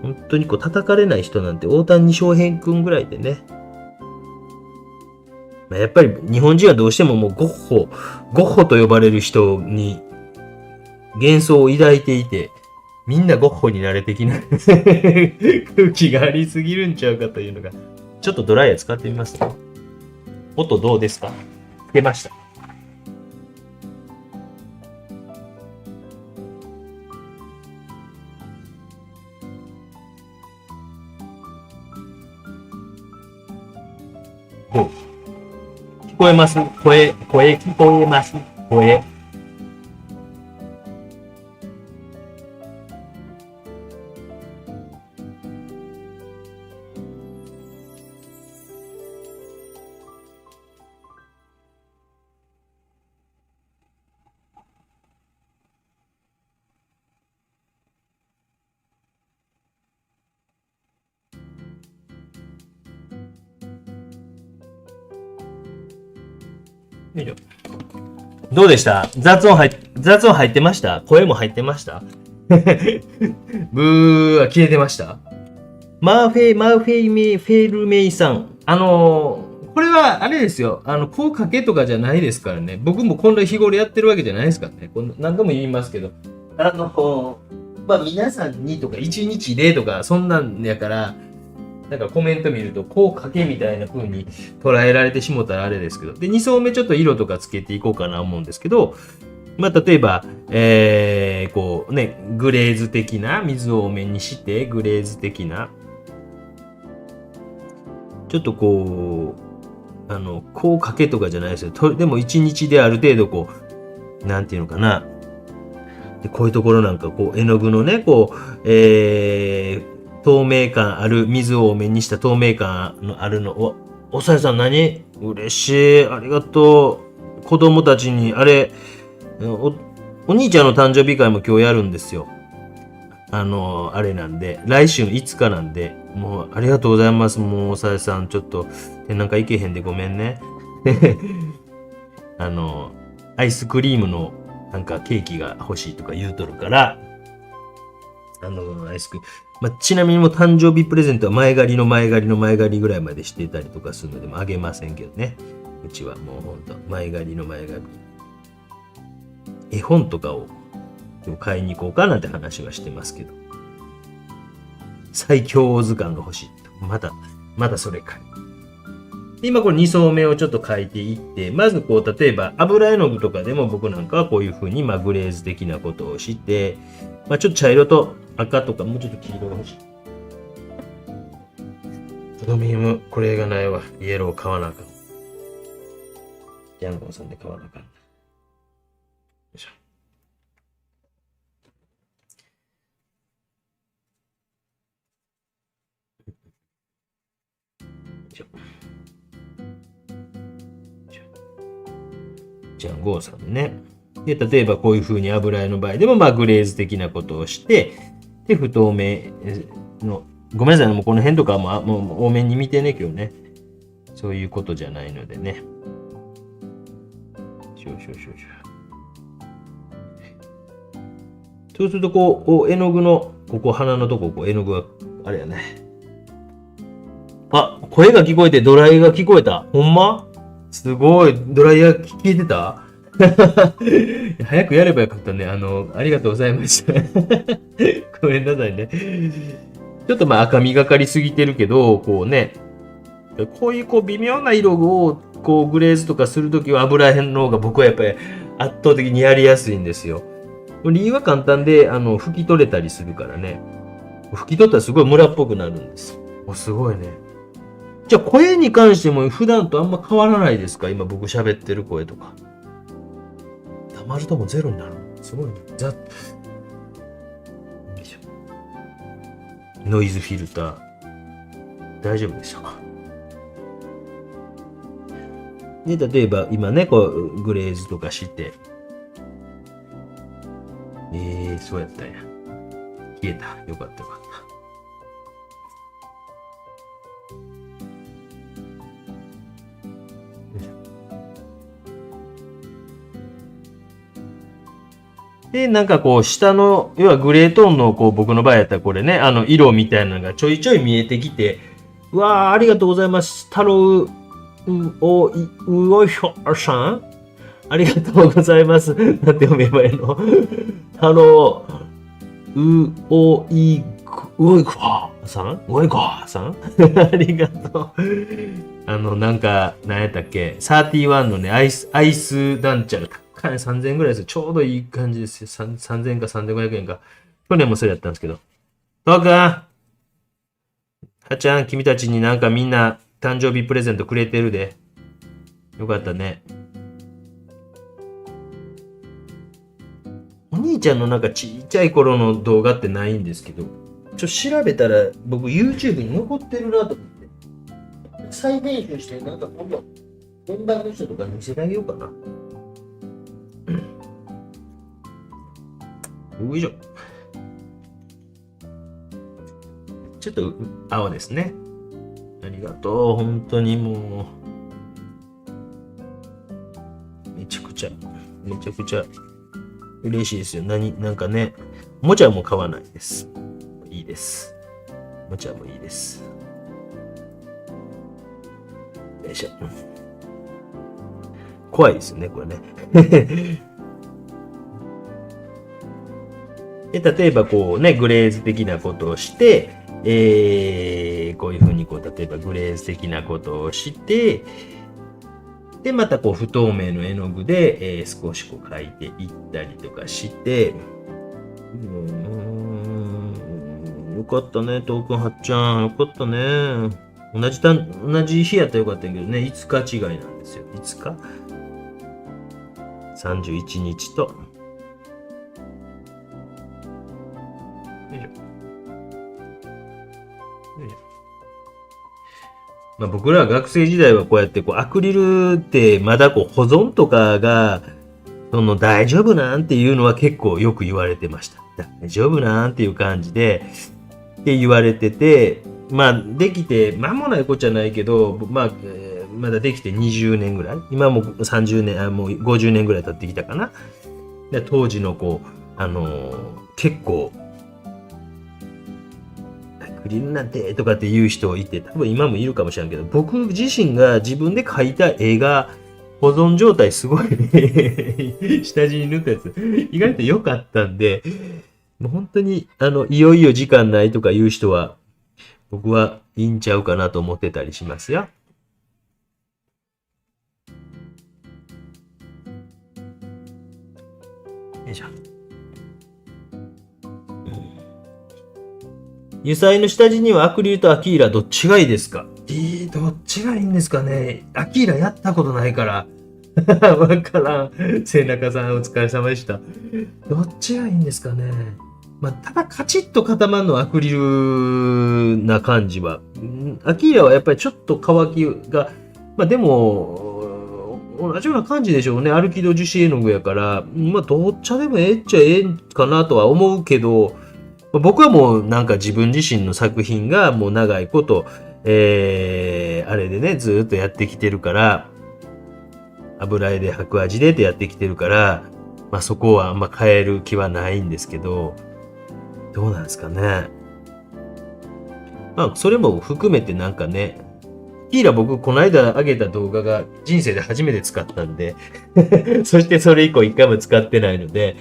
本当にこう叩かれない人なんて大谷翔平君ぐらいでね、やっぱり日本人はどうしてももうゴッホと呼ばれる人に幻想を抱いていて、みんなゴッホになれ的な空気がありすぎるんちゃうかというのが、ちょっとドライヤー使ってみますね。音どうですか？出ました。こえます。声聞こえます。声。よいしょ。どうでした？雑音入ってました？声も入ってました？ブーは消えてました？マーフェイメイ、フェルメイさん。これはあれですよ。声かけとかじゃないですからね。僕もこんな日頃やってるわけじゃないですからね。何度も言いますけど。まあ皆さんにとか1日でとかそんなんやから、なんかコメント見ると、こうかけみたいな風に捉えられてしもたらあれですけど。で、2層目ちょっと色とかつけていこうかな思うんですけど、まあ、例えば、こうね、グレーズ的な、水を多めにして、グレーズ的な、ちょっとこう、こうかけとかじゃないですよ。でも1日である程度こう、なんていうのかな。でこういうところなんか、こう、絵の具のね、こう、透明感ある、水を多めにした透明感のあるの。おさやさん何？嬉しい。ありがとう。子供たちに、あれ、お兄ちゃんの誕生日会も今日やるんですよ。あれなんで、来週の5日なんで、もうありがとうございます。もうおさやさん、ちょっと、展覧会行けへんでごめんね。アイスクリームのなんかケーキが欲しいとか言うとるから、アイスクリーム。まあ、ちなみにもう誕生日プレゼントは前借りの前借りの前借りぐらいまでしてたりとかするので、もあげませんけどね。うちはもうほんと、前借りの前借り。絵本とかを買いに行こうかなんて話はしてますけど。最強図鑑が欲しい。まだそれかい。で今これ2層目をちょっと描いていって、まずこう、例えば油絵の具とかでも僕なんかはこういう風にグレーズ的なことをして、ちょっと茶色と赤とかもうちょっと黄色が欲しい。プロミウム、これがないわ。イエロー買わなあかん。ジャンゴンさんで買わなあかん。よいしょ。ジャンゴンさんね。で、例えばこういう風に油絵の場合でも、グレーズ的なことをして、で、不透明の、ごめんなさいね、もうこの辺とかはもう多めに見てね、今日ね。そういうことじゃないのでね。そうすると、こう、絵の具の、ここ鼻のとこ、絵の具が、あれやね。あ、声が聞こえて、ドライが聞こえた。ほんますごい。ドライヤー聞いてた早くやればよかったね。ありがとうございました。ごめんなさいね。ちょっと赤みがかりすぎてるけど、こうね、こういう微妙な色をグレーズとかするときは油絵の方が僕はやっぱり圧倒的にやりやすいんですよ。理由は簡単で、拭き取れたりするからね。拭き取ったらすごいムラっぽくなるんです。すごいね。じゃあ声に関しても普段とあんま変わらないですか？今僕喋ってる声とか。黙るともゼロになる。すごいね。ノイズフィルター。大丈夫でしたか？で、例えば今ね、グレーズとかして。そうやったんや。消えた。よかったよかった。で、なんか下の、要はグレートーンの、僕の場合やったらこれね、色みたいなのがちょいちょい見えてきて、うわー、ありがとうございます。太郎、うおいしょさんありがとうございます。なんて読めばいいの？太郎、おいかさんありがとう。なんか、何やったっけ ?31 のね、アイスダンチャル。3000円ぐらいです。ちょうどいい感じですよ。3000円か3500円か。去年もそれやったんですけど。とうくんはちゃん、君たちになんかみんな誕生日プレゼントくれてるで。よかったね。お兄ちゃんのなんかちっちゃい頃の動画ってないんですけど、調べたら僕 YouTube に残ってるなと思って。再編集してなんか今度、メンバーの人とか見せてあげようかな。よいしょ。ちょっと青ですね。ありがとう。本当にもう、めちゃくちゃ嬉しいですよ。なんかね、おもちゃも買わないです。いいです。おもちゃもいいです。よいしょ。怖いですよね、これね。で、例えばこうね、グレーズ的なことをして、こういうふうにこう、例えばグレーズ的なことをして、で、またこう、不透明の絵の具で、少しこう描いていったりとかして、よかったね、トークンはっちゃん。よかったね。同じ日やったらよかったんやけどね、5日違いなんですよ。5日 ?31 日と。まあ、僕ら学生時代はこうやってこうアクリルってまだこう保存とかがその大丈夫なんていうのは結構よく言われてました。大丈夫なんていう感じでって言われてて、まあできて間もないことじゃないけど、まあ、まだできて20年ぐらい、今も30年、もう50年ぐらい経ってきたかな。で当時のこう、結構クリームなんてとかって言う人いて、多分今もいるかもしれんけど、僕自身が自分で描いた絵が保存状態すごいね下地に塗ったやつ、意外と良かったんで、もう本当に、いよいよ時間ないとか言う人は、僕はいいんちゃうかなと思ってたりしますよ。よいしょ。油彩の下地にはアクリルとアキーラどっちがいいですか？どっちがいいんですかね。アキーラやったことないから。わからん。背中さんお疲れ様でした。どっちがいいんですかね。まあ、ただカチッと固まるのはアクリルな感じは。アキーラはやっぱりちょっと乾きが、まあでも、同じような感じでしょうね。アルキド樹脂絵の具やから、まあどっちでもええっちゃええんかなとは思うけど、僕はもうなんか自分自身の作品がもう長いこと、あれでね、ずっとやってきてるから、油絵で白味でってやってきてるから、まあそこはあんま変える気はないんですけど、どうなんですかね。まあそれも含めてなんかね、キーラ僕この間上げた動画が人生で初めて使ったんでそしてそれ以降一回も使ってないので、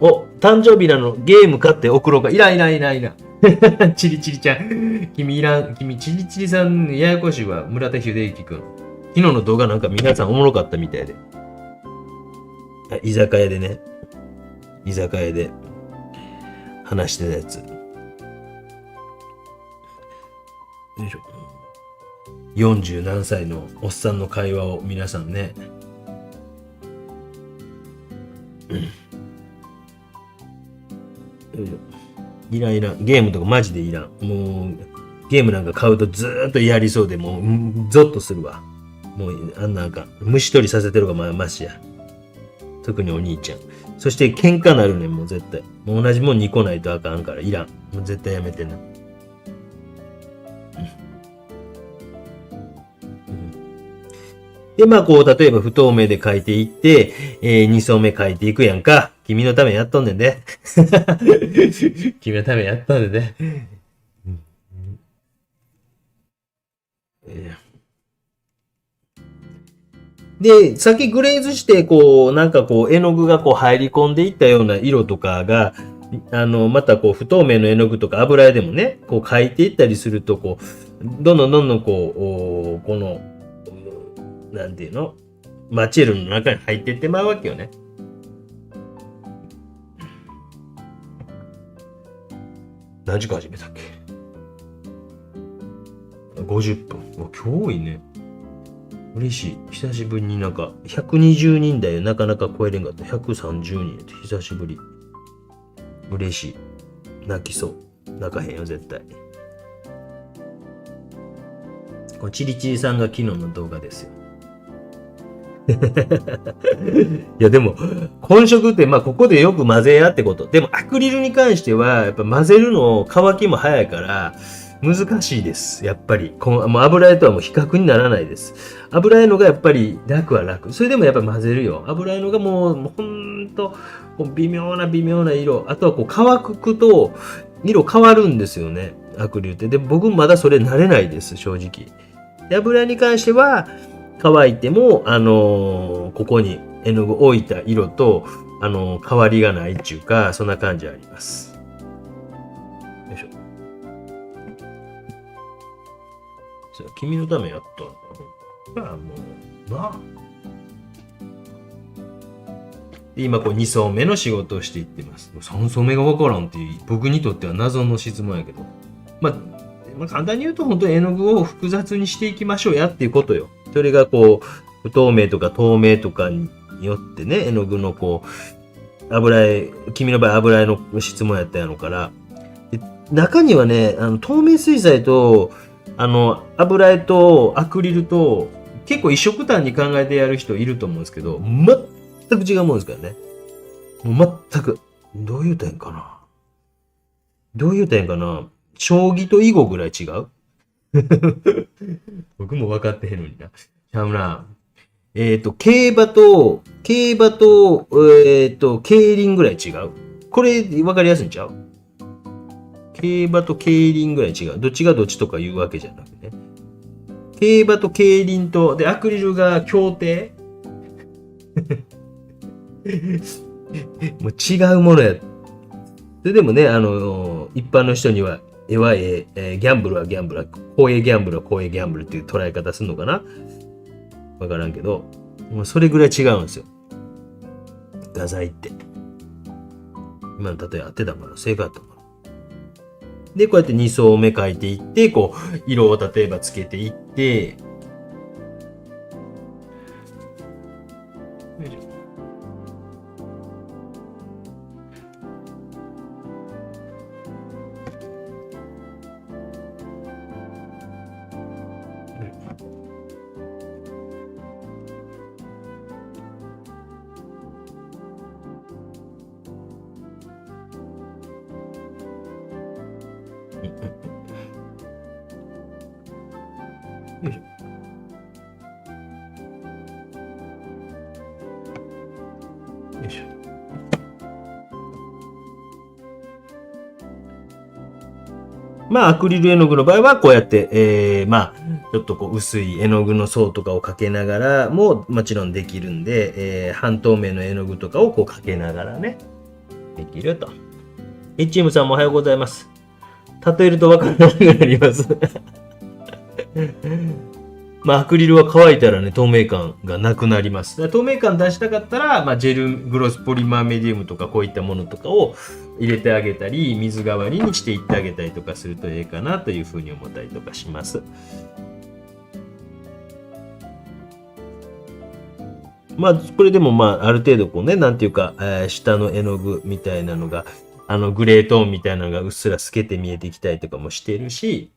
お、誕生日なのゲーム買って送ろうか。いらん。チリチリちゃん。君いらん。君、チリチリさん、ややこしいわ。村田秀之くん。昨日の動画なんか皆さんおもろかったみたいで。居酒屋でね。居酒屋で話してたやつ。よいしょ。40何歳のおっさんの会話を皆さんね。よいしょ。いらん。ゲームとかマジでいらん。もう、ゲームなんか買うとずーっとやりそうで、もう、ゾッとするわ。もう、なんか、虫取りさせてるがましや。特にお兄ちゃん。そして喧嘩なるねん、もう絶対。もう同じもん2個ないとあかんから、いらん。もう絶対やめてな。で、まあ、こう、例えば不透明で書いていって、2層目書いていくやんか。君のためやっとんねんで。君のためやっとんねんで。で、さっきグレーズして、こう、なんかこう、絵の具がこう入り込んでいったような色とかが、またこう、不透明の絵の具とか油絵でもね、こう描いていったりすると、こう、どんどんこう、この、なんていうのマチェルの中に入っていってまうわけよね。何時間始めたっけ？ 50分。今日多いね。嬉しい。久しぶりになんか、120人台なかなか超えれんかった。130人って久しぶり。嬉しい。泣きそう。泣かへんよ、絶対。これチリチリさんが昨日の動画ですよ。いやでも、混色って、ここでよく混ぜやってこと。でもアクリルに関しては、やっぱ混ぜるの乾きも早いから、難しいです。やっぱり。もう油絵とはもう比較にならないです。油絵のがやっぱり楽は楽。それでもやっぱ混ぜるよ。油絵のがもうほんと、微妙な色。あとは乾くと、色変わるんですよね。アクリルって。で、僕まだそれ慣れないです、正直。で油絵に関しては、乾いても、ここに絵の具置いた色と、変わりがないっていうか、そんな感じあります。よいしょ。君のためやったんだ。もう、な。で今、2層目の仕事をしていってます。3層目がわからんっていう、僕にとっては謎の質問やけど。簡単に言うと、本当に絵の具を複雑にしていきましょうやっていうことよ。それが不透明とか透明とかによってね、絵の具の油絵、君の場合油絵の質問やったやのから、中にはね、透明水彩と、油絵とアクリルと、結構一緒くたんに考えてやる人いると思うんですけど、全く違うもんですからね。もう全く。どう言うたんかな。将棋と囲碁ぐらい違う僕も分かってへんのにな。ちゃうな。競馬と、競輪ぐらい違う。これ分かりやすいんちゃう？競馬と競輪ぐらい違う。どっちがどっちとか言うわけじゃなくてね。競馬と競輪と、で、アクリルが競艇もう違うものや。それでもね、一般の人には、ギャンブルはギャンブル、公営ギャンブルは公営ギャンブルっていう捉え方するのかな？わからんけど、もうそれぐらい違うんですよ。画材って。今の例え合ってたかな？正解だったかな？で、こうやって2層目描いていって、色を例えばつけていって、よいしょ。よいしょ。アクリル絵の具の場合はこうやって、ちょっと薄い絵の具の層とかをかけながらももちろんできるんで、半透明の絵の具とかをかけながらね、できると。HM さんもおはようございます。例えるとわからなくなります。アクリルは乾いたらね、透明感がなくなります。透明感出したかったら、ジェルグロスポリマーメディウムとかこういったものとかを入れてあげたり、水代わりにしていってあげたりとかするといいかなというふうに思ったりとかします。これでもある程度なんていうか、下の絵の具みたいなのが、グレートーンみたいなのがうっすら透けて見えてきたりとかもしてるし、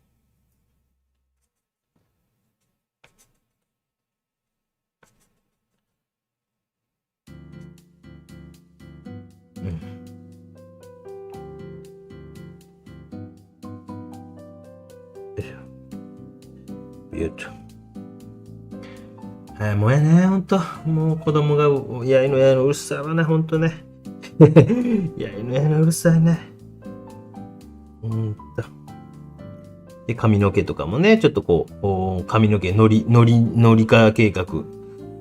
もうやね、ほんと。もう子供がやいのうるさいわね、ほんとね。やいのうるさいね。で、髪の毛とかもね、ちょっと髪の毛のり化計画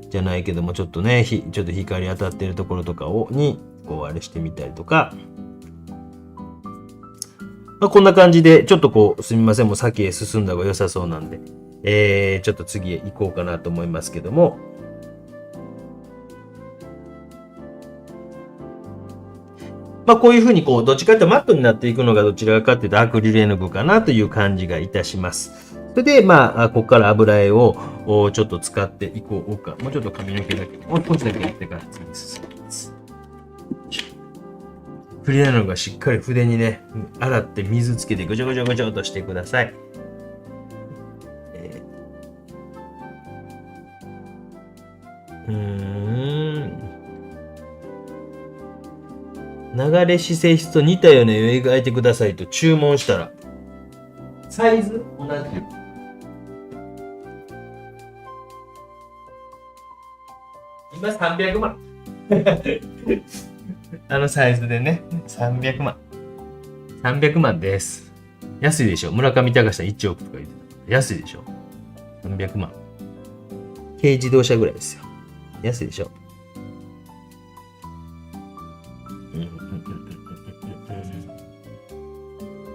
じゃないけども、ちょっとね、ちょっと光当たってるところとかに、あれしてみたりとか。こんな感じで、ちょっとすみません、もう先へ進んだ方が良さそうなんで、ちょっと次へ行こうかなと思いますけども。こういうふうにどっちかというとマットになっていくのがどちらかというとアクリル絵の具かなという感じがいたします。それで、まあ、ここから油絵をちょっと使っていこうか。もうちょっと髪の毛だけ、もう少しだけやってから次に進みます。フリーなのがしっかり筆にね、洗って水つけてぐちょぐちょぐちょとしてください。流れ姿勢質と似たような絵を描いてくださいと注文したら、サイズ同じ。今300万。あのサイズでね、300万。300万です。安いでしょ。村上隆さん1億とか言ってた。安いでしょ。300万。軽自動車ぐらいですよ。安いでしょ。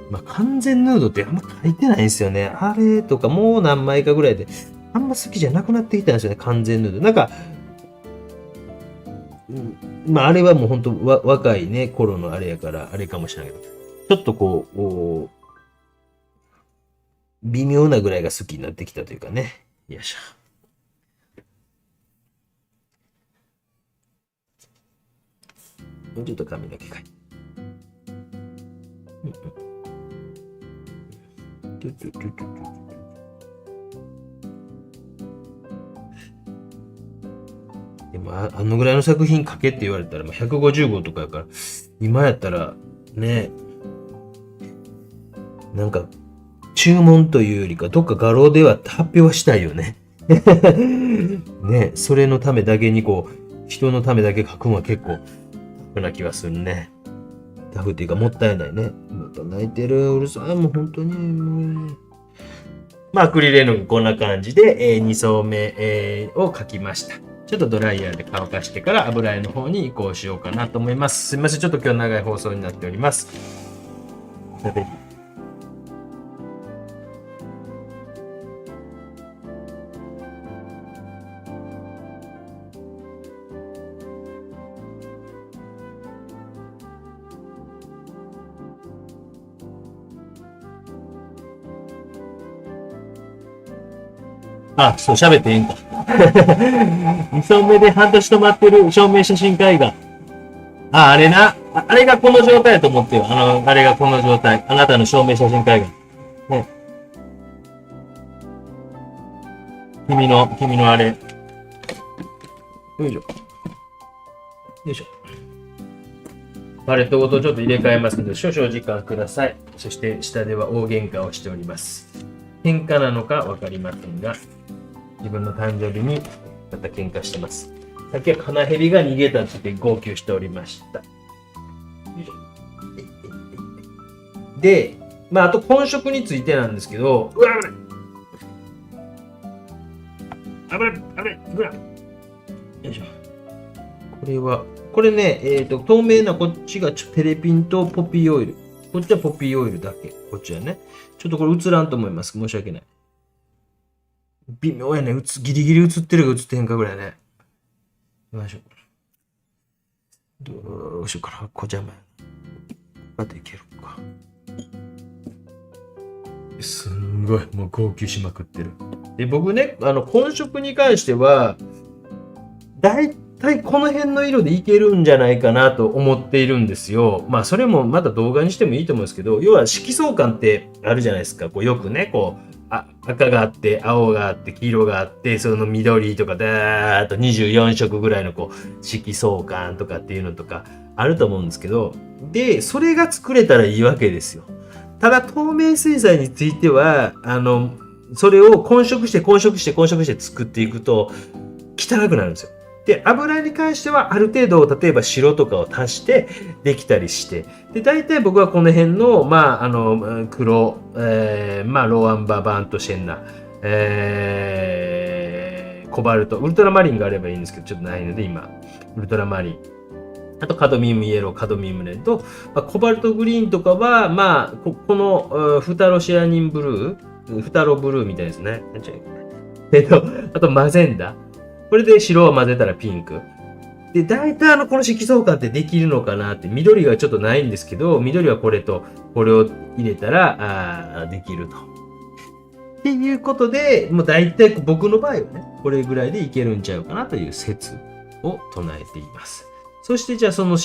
まあ、完全ヌードってあんま書いてないんですよね。あれとかもう何枚かぐらいで、あんま好きじゃなくなってきたんですよね、完全ヌード。なんか、まあ、あれはもう本当若いね、頃のあれやから、あれかもしれないけど、ちょっとこう、微妙なぐらいが好きになってきたというかね。よいしょ。もうちょっと髪の毛かい。でもあのぐらいの作品書けって言われたら150号とかやから、今やったらね、なんか注文というよりかどっか画廊では発表はしたいよね。ね、それのためだけにこう人のためだけ書くのは結構タフな気がするね。タフっていうかもったいないね。また泣いてる。うるさい。もう本当にもう。まあアクリル絵の具こんな感じで、2層目、を描きました。ちょっとドライヤーで乾かしてから油絵の方に移行しようかなと思います。すいません。ちょっと今日長い放送になっております。あ、そう、喋っていいんか。2層目で半年止まってる証明写真会が。あ、あれな。あれがこの状態だと思ってよ。あれがこの状態。あなたの証明写真会が。ね。君のあれ。よいしょ。よいしょ。パレットごとちょっと入れ替えますので、少々時間ください。そして下では大喧嘩をしております。喧嘩なのかわかりませんが、自分の誕生日にまた喧嘩してます。さっきはカナヘビが逃げたって言って号泣しておりました。で、まあ、あと本職についてなんですけど、うわ、危ない危ない危ない、よいしょ。これね、透明なこっちがテレピンとポピーオイル。こっちはポピーオイルだけ。こっちはね。ちょっとこれ映らんと思います。申し訳ない。微妙やね。ギリギリ映ってるか映ってへんかぐらいね。よいしょ。どうしようかな。こちゃまや。またいけるか。すんごい。もう号泣しまくってる。で、僕ね、本色に関しては、だいたいこの辺の色でいけるんじゃないかなと思っているんですよ。まあ、それもまた動画にしてもいいと思うんですけど、要は色相関ってあるじゃないですか。こうよくね、こう、赤があって、青があって、黄色があって、その緑とか、だーっと24色ぐらいのこう、色相関とかっていうのとかあると思うんですけど、で、それが作れたらいいわけですよ。ただ、透明水彩については、それを混色して作っていくと、汚くなるんですよ。で、油に関してはある程度、例えば白とかを足してできたりして、で、大体僕はこの辺の、まあ、黒、まあ、ローアンバーバーントシェンナ、コバルト、ウルトラマリンがあればいいんですけど、ちょっとないので今、ウルトラマリン。あとカドミウムイエロー、カドミウムレッド、まあ、コバルトグリーンとかは、まあ、このフタロシアニンブルー、フタロブルーみたいですね。あとマゼンダ。これで白を混ぜたらピンク。で、大体この色相関ってできるのかなって、緑がちょっとないんですけど、緑はこれとこれを入れたら、できると。っていうことで、もう大体僕の場合はね、これぐらいでいけるんちゃうかなという説を唱えています。そしてじゃあその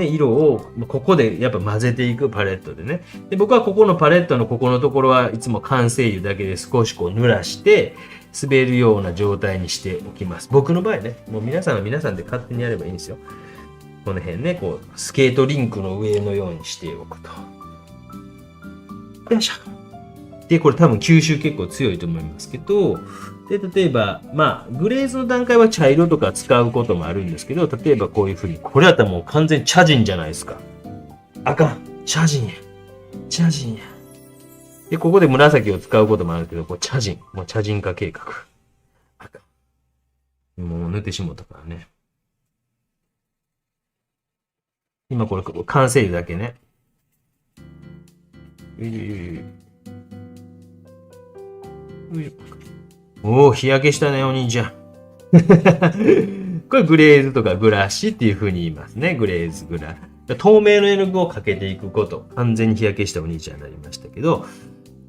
色をここでやっぱ混ぜていくパレットでね。で僕はここのパレットのここのところはいつも完成油だけで少しこう濡らして滑るような状態にしておきます。僕の場合ね、もう皆さんは皆さんで勝手にやればいいんですよ。この辺ね、こうスケートリンクの上のようにしておくと。よいしょ。で、これ多分吸収結構強いと思いますけど、で、例えば、グレーズの段階は茶色とか使うこともあるんですけど、例えばこういうふうに、これだったらもう完全に茶人じゃないですか。あかん。茶人や。茶人や。で、ここで紫を使うこともあるけど、こう茶人。もう茶人化計画。あかん。もう塗ってしもったからね。今これ完成油だけね。おお、日焼けしたね、お兄ちゃん。これグレーズとかグラシっていう風に言いますね。グレーズ、グラ。透明の絵の具をかけていくこと。完全に日焼けしたお兄ちゃんになりましたけど、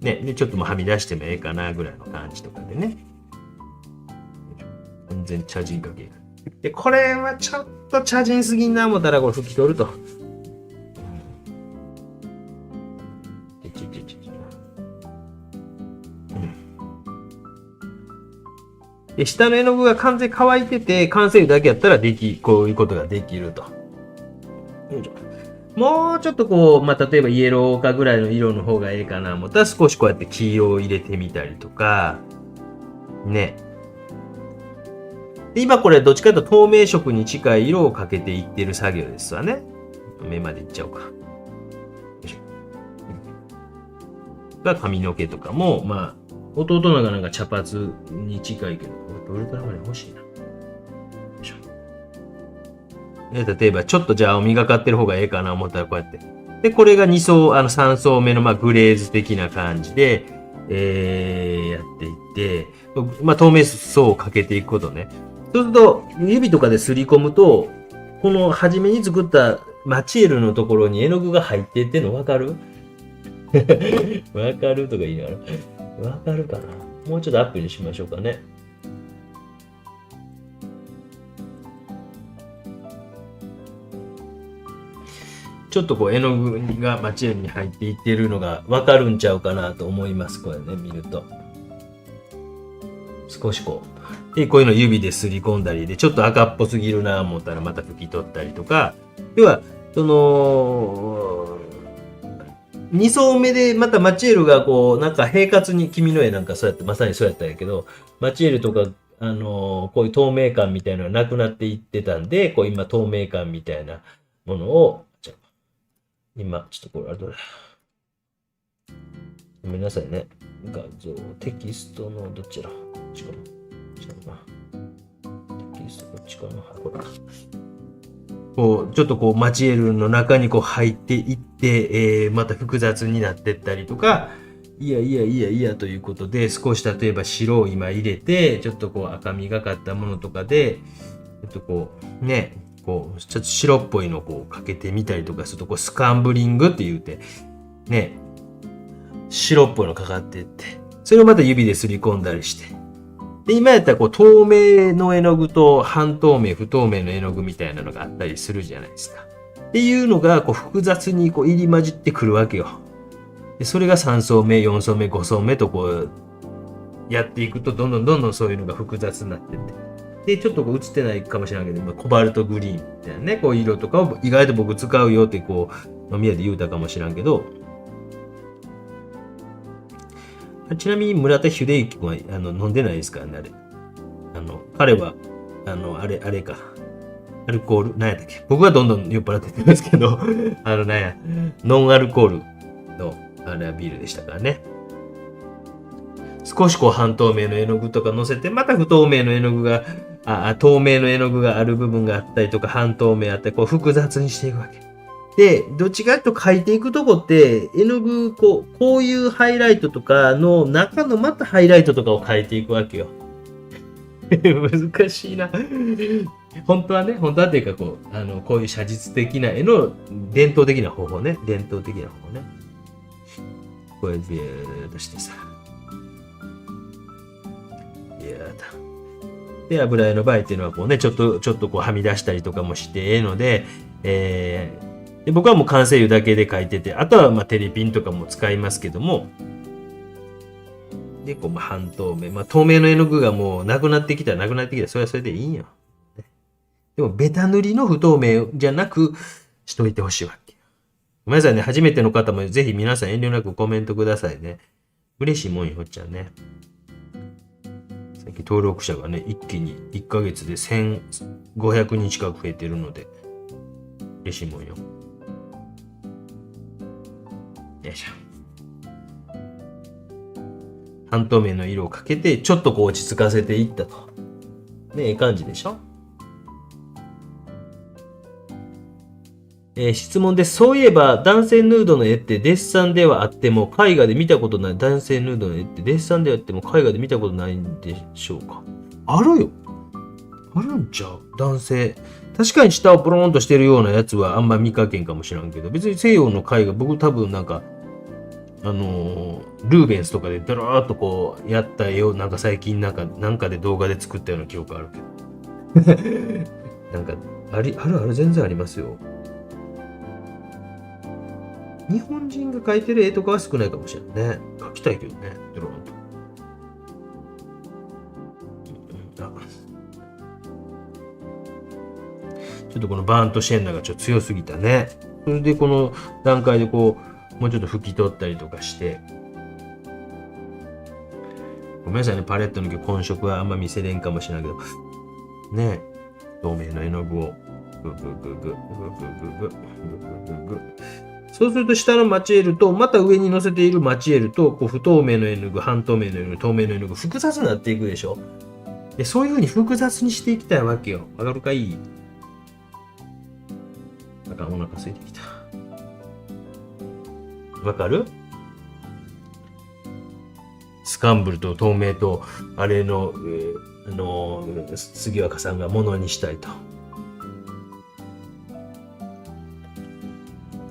ね、でちょっともうはみ出してもええかなぐらいの感じとかでね。完全茶人かけ。で、これはちょっと茶人すぎんな思ったらこれ拭き取ると。で下の絵の具が完全に乾いてて、完成油だけやったらこういうことができると。もうちょっとこう、例えばイエローかぐらいの色の方がええかな思ったら少しこうやって黄色を入れてみたりとか、ね。で今これどっちかというと透明色に近い色をかけていってる作業ですわね。目までいっちゃおうか。髪の毛とかも、弟のがなんか茶髪に近いけど、ウルトラマン欲しいな。例えば、ちょっとじゃあ磨かってる方がええかな思ったらこうやって。で、これが2層、3層目のグレーズ的な感じで、やっていって、透明層をかけていくことね。そうすると、指とかですり込むと、この初めに作ったマチエルのところに絵の具が入っていってんの分かる分かるとか言いながら。分かるかな、もうちょっとアップにしましょうかね。ちょっとこう絵の具がマチエルに入っていってるのが分かるんちゃうかなと思います。これね、見ると。少しこう。で、こういうの指ですり込んだりで、ちょっと赤っぽすぎるな思ったらまた拭き取ったりとか。要は、2層目でまたマチエルがこう、なんか平滑に、君の絵なんかそうやって、まさにそうやったんやけど、マチエルとか、こういう透明感みたいなのがなくなっていってたんで、こう今透明感みたいなものを、今、ちょっとこれ、どれごめんなさいね。画像、テキストのどちらこっちかな。テキストこっちかな。これか。こう、ちょっとこう、マチエルの中にこう入っていって、また複雑になってったりとか、いやということで、少し例えば白を今入れて、ちょっとこう赤みがかったものとかで、こう、ね、こう、ちょっと白っぽいのをこうかけてみたりとかすると、こうスカンブリングって言うて、ね、白っぽいのかかっていって、それをまた指ですり込んだりして、で、今やったらこう透明の絵の具と半透明、不透明の絵の具みたいなのがあったりするじゃないですか。っていうのがこう複雑にこう入り混じってくるわけよ。でそれが3層目、4層目、5層目とこうやっていくとどんどんそういうのが複雑になってって。で、ちょっとこう映ってないかもしれないけど、コバルトグリーンみたいなね、こう色とかを意外と僕使うよってこう飲み屋で言うたかもしれんけど、ちなみに村田秀之君は飲んでないですからね、あれ。彼は、あれか。アルコール、何やったっけ、僕はどんどん酔っ払ってってますけど、ノンアルコールの、あれはビールでしたからね。少しこう半透明の絵の具とか乗せて、また不透明の絵の具が、透明の絵の具がある部分があったりとか、半透明あったり、こう複雑にしていくわけ。で、どっちかと描いていくとこって、絵の具、こういうハイライトとかの中のまたハイライトとかを描いていくわけよ。難しいな。本当はっていうかこういう写実的な絵の伝統的な方法ね。こうやってビーッとしてさ。いやだ。で、油絵の場合っていうのはこうね、ちょっとこうはみ出したりとかもしてええので、で僕はもう完成油だけで描いてて、あとはまあテレピンとかも使いますけども、で、こう半透明。まあ透明の絵の具がもうなくなってきたらそれはそれでいいんよ。でもベタ塗りの不透明じゃなくしといてほしいわけ。ごめんなさいね。初めての方もぜひ皆さん遠慮なくコメントくださいね。嬉しいもんよ、ほっちゃんね。さっき登録者がね、一気に1ヶ月で1500人近く増えてるので、嬉しいもんよ。よいしょ。半透明の色をかけて、ちょっとこう落ち着かせていったと。ね、ええ感じでしょ。質問で、そういえば男性ヌードの絵ってデッサンではあっても絵画で見たことない男性ヌードの絵ってデッサンではあっても絵画で見たことないんでしょうか。あるよ。あるんちゃう男性。確かに下をポロンとしてるようなやつはあんま見かけんかもしらんけど、別に西洋の絵画、僕多分なんか、ルーベンスとかでドラーっとこうやった絵をなんか最近なんかで動画で作ったような記憶あるけど。なんか、ある全然ありますよ。日本人が描いてる絵とかは少ないかもしれないね。描きたいけどね、ドローンと。ちょっとこのバーンとシェンナがちょっと強すぎたね。それでこの段階でこう、もうちょっと拭き取ったりとかして。ごめんなさいね、パレットの今色はあんま見せれんかもしれないけど。ね透明の絵の具をググググググググググググ。そうすると下のマチエルと、また上に乗せているマチエルと、こう不透明の絵の具、半透明の絵の具、透明の絵の具、複雑になっていくでしょ。で、そういう風に複雑にしていきたいわけよ。わかるかい？なんかお腹空いてきた。わかる？スカンブルと透明と、あれの、杉若さんがものにしたいと。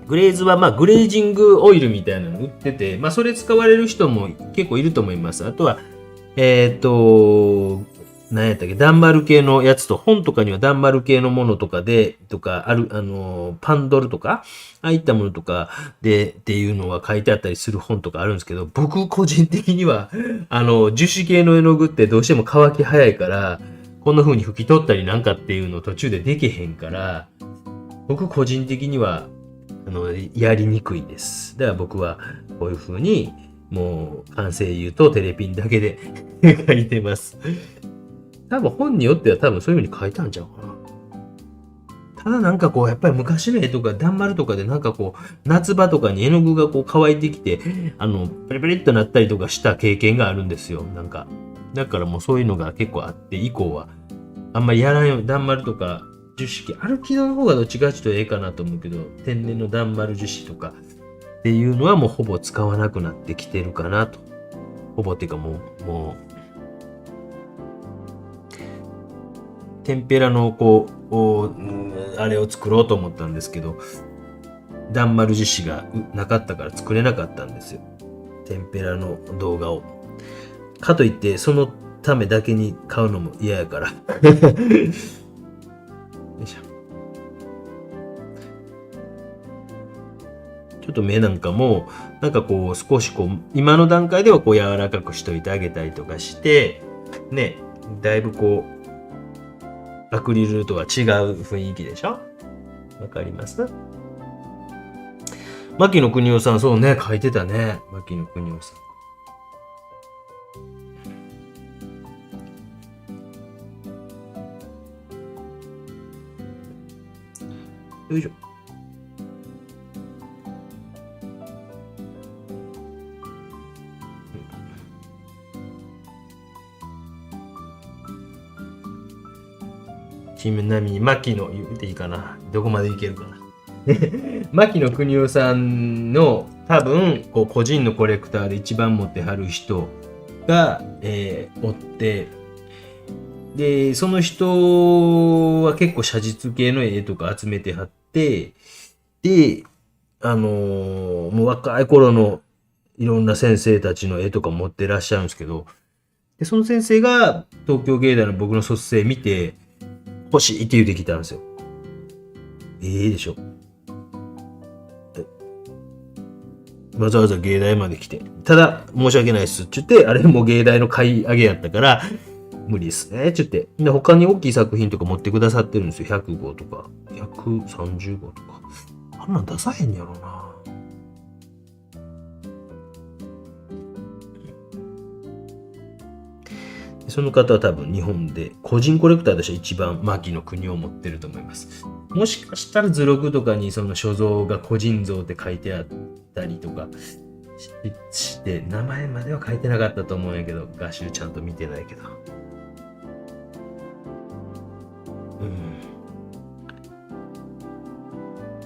グレーズはまあグレージングオイルみたいなの売ってて、まあそれ使われる人も結構いると思います。あとは、何やったっけ、ダンマル系のやつと、本とかにはダンマル系のものとかで、パンドルとか、ああいったものとかで、っていうのは書いてあったりする本とかあるんですけど、僕個人的には、樹脂系の絵の具ってどうしても乾き早いから、こんな風に拭き取ったりなんかっていうの途中でできへんから、僕個人的には、やりにくいです。だから僕はこういう風に、もう完成油とテレピンだけで書いてます。多分本によっては多分そういう風に書いたんちゃうかな。ただなんかこう、やっぱり昔の絵とか、ダンマルとかでなんかこう、夏場とかに絵の具がこう乾いてきて、ペリペリっとなったりとかした経験があるんですよ。なんか。だからもうそういうのが結構あって、以降は、あんまりやらんよ。ダンマルとか、樹脂系。アルキドの方がどっちかちょっとええかなと思うけど、天然のダンマル樹脂とかっていうのはもうほぼ使わなくなってきてるかなと。ほぼっていうかもう、テンペラのこう、あれを作ろうと思ったんですけど、ダンマル樹脂がなかったから作れなかったんですよ。テンペラの動画を。かといって、そのためだけに買うのも嫌やから。よいしょ。ちょっと目なんかも、なんかこう少しこう、今の段階ではこう柔らかくしといてあげたりとかして、ね、だいぶこう、アクリルとは違う雰囲気でしょ？わかります？牧野国夫さん、そうね、書いてたね。牧野国夫さん。よいしょ。ちなみに、牧野、言っていいかな？どこまでいけるかな？牧野国夫さんの多分、こう個人のコレクターで一番持ってはる人が、おって、で、その人は結構写実系の絵とか集めてはって、で、もう若い頃のいろんな先生たちの絵とか持ってらっしゃるんですけど、で、その先生が東京芸大の僕の卒生見て、欲しいって言うてきたんですよ。でしょ。わざわざ芸大まで来て。ただ、申し訳ないっす。って言って、あれも芸大の買い上げやったから、無理っすね。って言って。で、他に大きい作品とか持ってくださってるんですよ。100号とか、130号とか。あんなん出さへんやろな。その方は多分日本で個人コレクターとして一番牧野国を持ってると思います。もしかしたら図録とかにその所蔵が個人像って書いてあったりとかして、名前までは書いてなかったと思うんやけど、画集ちゃんと見てないけど。よ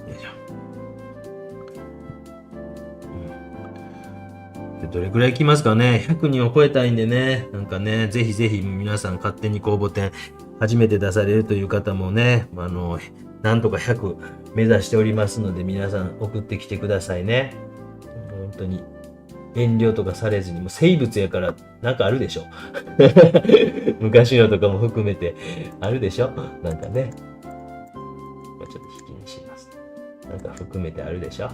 いしょ。どれぐらいいきますかね。100人を超えたいんでね。なんかね、ぜひぜひ皆さん勝手に公募展初めて出されるという方もね、なんとか100目指しておりますので、皆さん送ってきてくださいね。本当に遠慮とかされずに、もう生物やからなんかあるでしょ。昔のとかも含めてあるでしょ。なんかね。ちょっと引きにします。なんか含めてあるでしょ。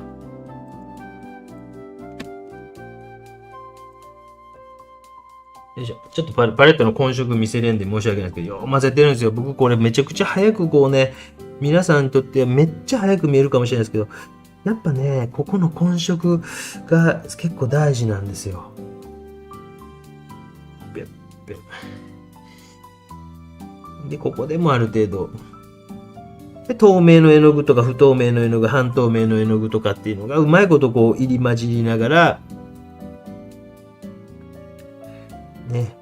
よいしょ。ちょっとパレットの混色見せれんで申し訳ないですけど、よう混ぜてるんですよ。僕これめちゃくちゃ早くこうね、皆さんにとってはめっちゃ早く見えるかもしれないですけど、やっぱね、ここの混色が結構大事なんですよ。で、ここでもある程度、で透明の絵の具とか不透明の絵の具、半透明の絵の具とかっていうのがうまいことこう入り混じりながら、ね。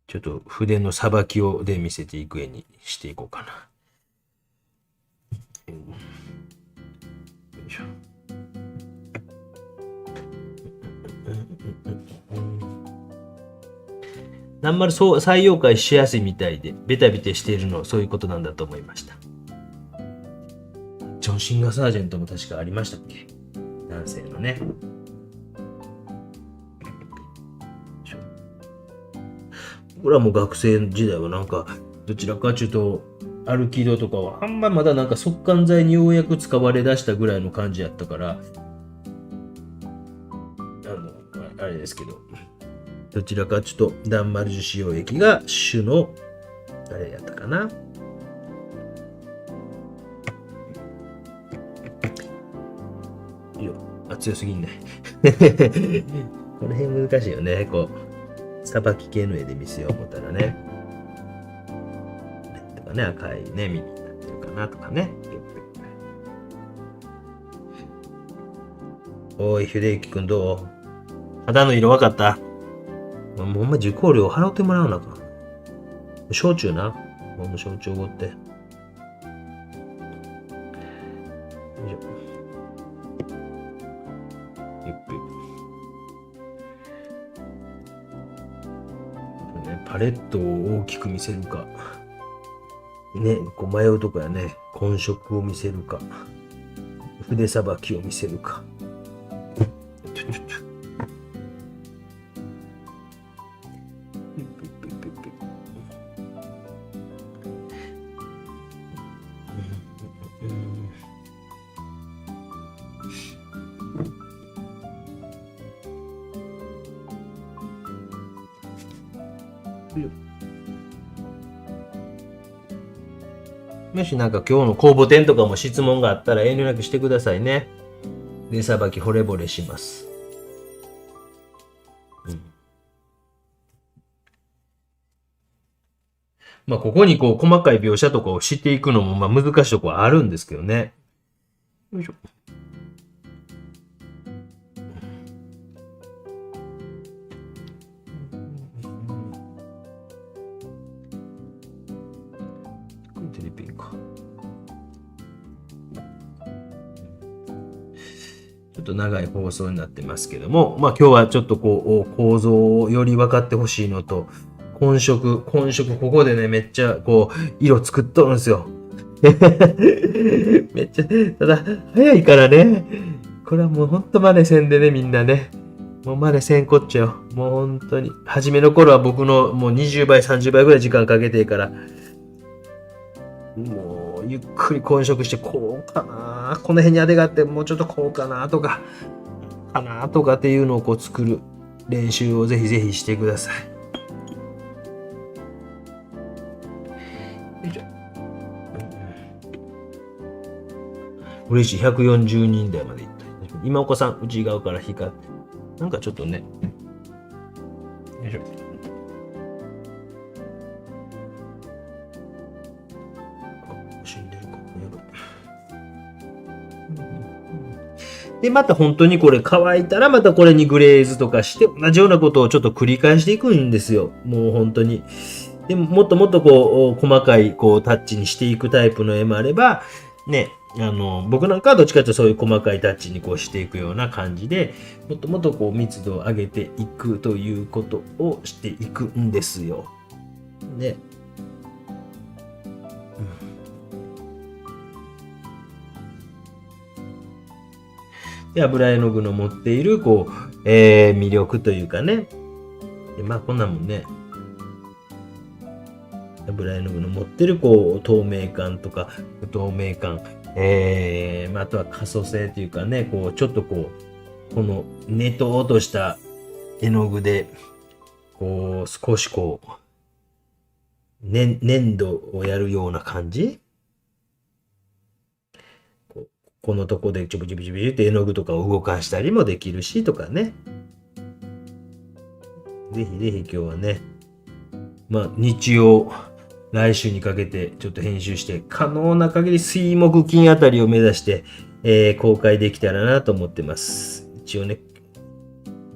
ちょっと筆のさばきをで見せていく絵にしていこうかな。よいしょ。なんまるそう採用会しやすいみたいで、ベタベタしているのはそういうことなんだと思いました。ジョン・シンガー・サージェントも確かありましたっけ？男性のね。僕らも学生時代はなんか、どちらかというと、アルキドとかはあんままだなんか速乾剤にようやく使われだしたぐらいの感じやったから、あれですけど、どちらかというと、ダンマル樹脂溶液が主の、あれやったかな。強すぎんね。この辺難しいよね。こう、さばき系の絵で見せよう思ったらね。とかね、赤いね、実になってるかなとかね。おい、秀之くんどう？肌の色分かった？もうほんま受講料払ってもらわなあかん。焼酎な。ほんま焼酎おごって。よいしょ。パレットを大きく見せるか。ね、こう迷うとこやね。混色を見せるか。筆さばきを見せるか。もしなんか今日の公募展とかも質問があったら遠慮なくしてくださいね。筆さばき惚れ惚れします。まあここにこう細かい描写とかをしていくのもまあ難しいところはあるんですけどね。よいしょ。テレビか。ちょっと長い放送になってますけども、まあ今日はちょっとこう構造をより分かってほしいのと、混色、ここでね、めっちゃ、こう、色作っとるんですよ。めっちゃ、ただ、早いからね。これはもうほんと真似せんでね、みんなね。もう真似せんこっちゃよ。もう本当に。初めの頃は僕のもう20倍、30倍ぐらい時間かけてから、もうゆっくり混色して、こうかな、この辺にあれがあって、もうちょっとこうかなとか、っていうのをこう作る練習をぜひぜひしてください。よいしょ。嬉しい。140人台までいった。今岡さん、内側から光って。なんかちょっとね。よいしょ。死んでるか。で、また本当にこれ乾いたらまたこれにグレーズとかして同じようなことをちょっと繰り返していくんですよ。もう本当に。でももっともっとこう細かいこうタッチにしていくタイプの絵もあれば、ね、僕なんかはどっちかというとそういう細かいタッチにこうしていくような感じで、もっともっとこう密度を上げていくということをしていくんですよ。ね。で、油絵の具の持っているこう、魅力というかね。でまあこんなもんね。油絵の具の持ってるこう透明感とか不透明感、あとは可塑性というかね、こうちょっとこうこのネトーとした絵の具でこう少しこう、粘土をやるような感じ、このとこでちょびちょびちょびって絵の具とかを動かしたりもできるしとかね。ぜひぜひ今日はね、まあ日曜来週にかけてちょっと編集して可能な限り水木金あたりを目指して、公開できたらなと思ってます。一応ね、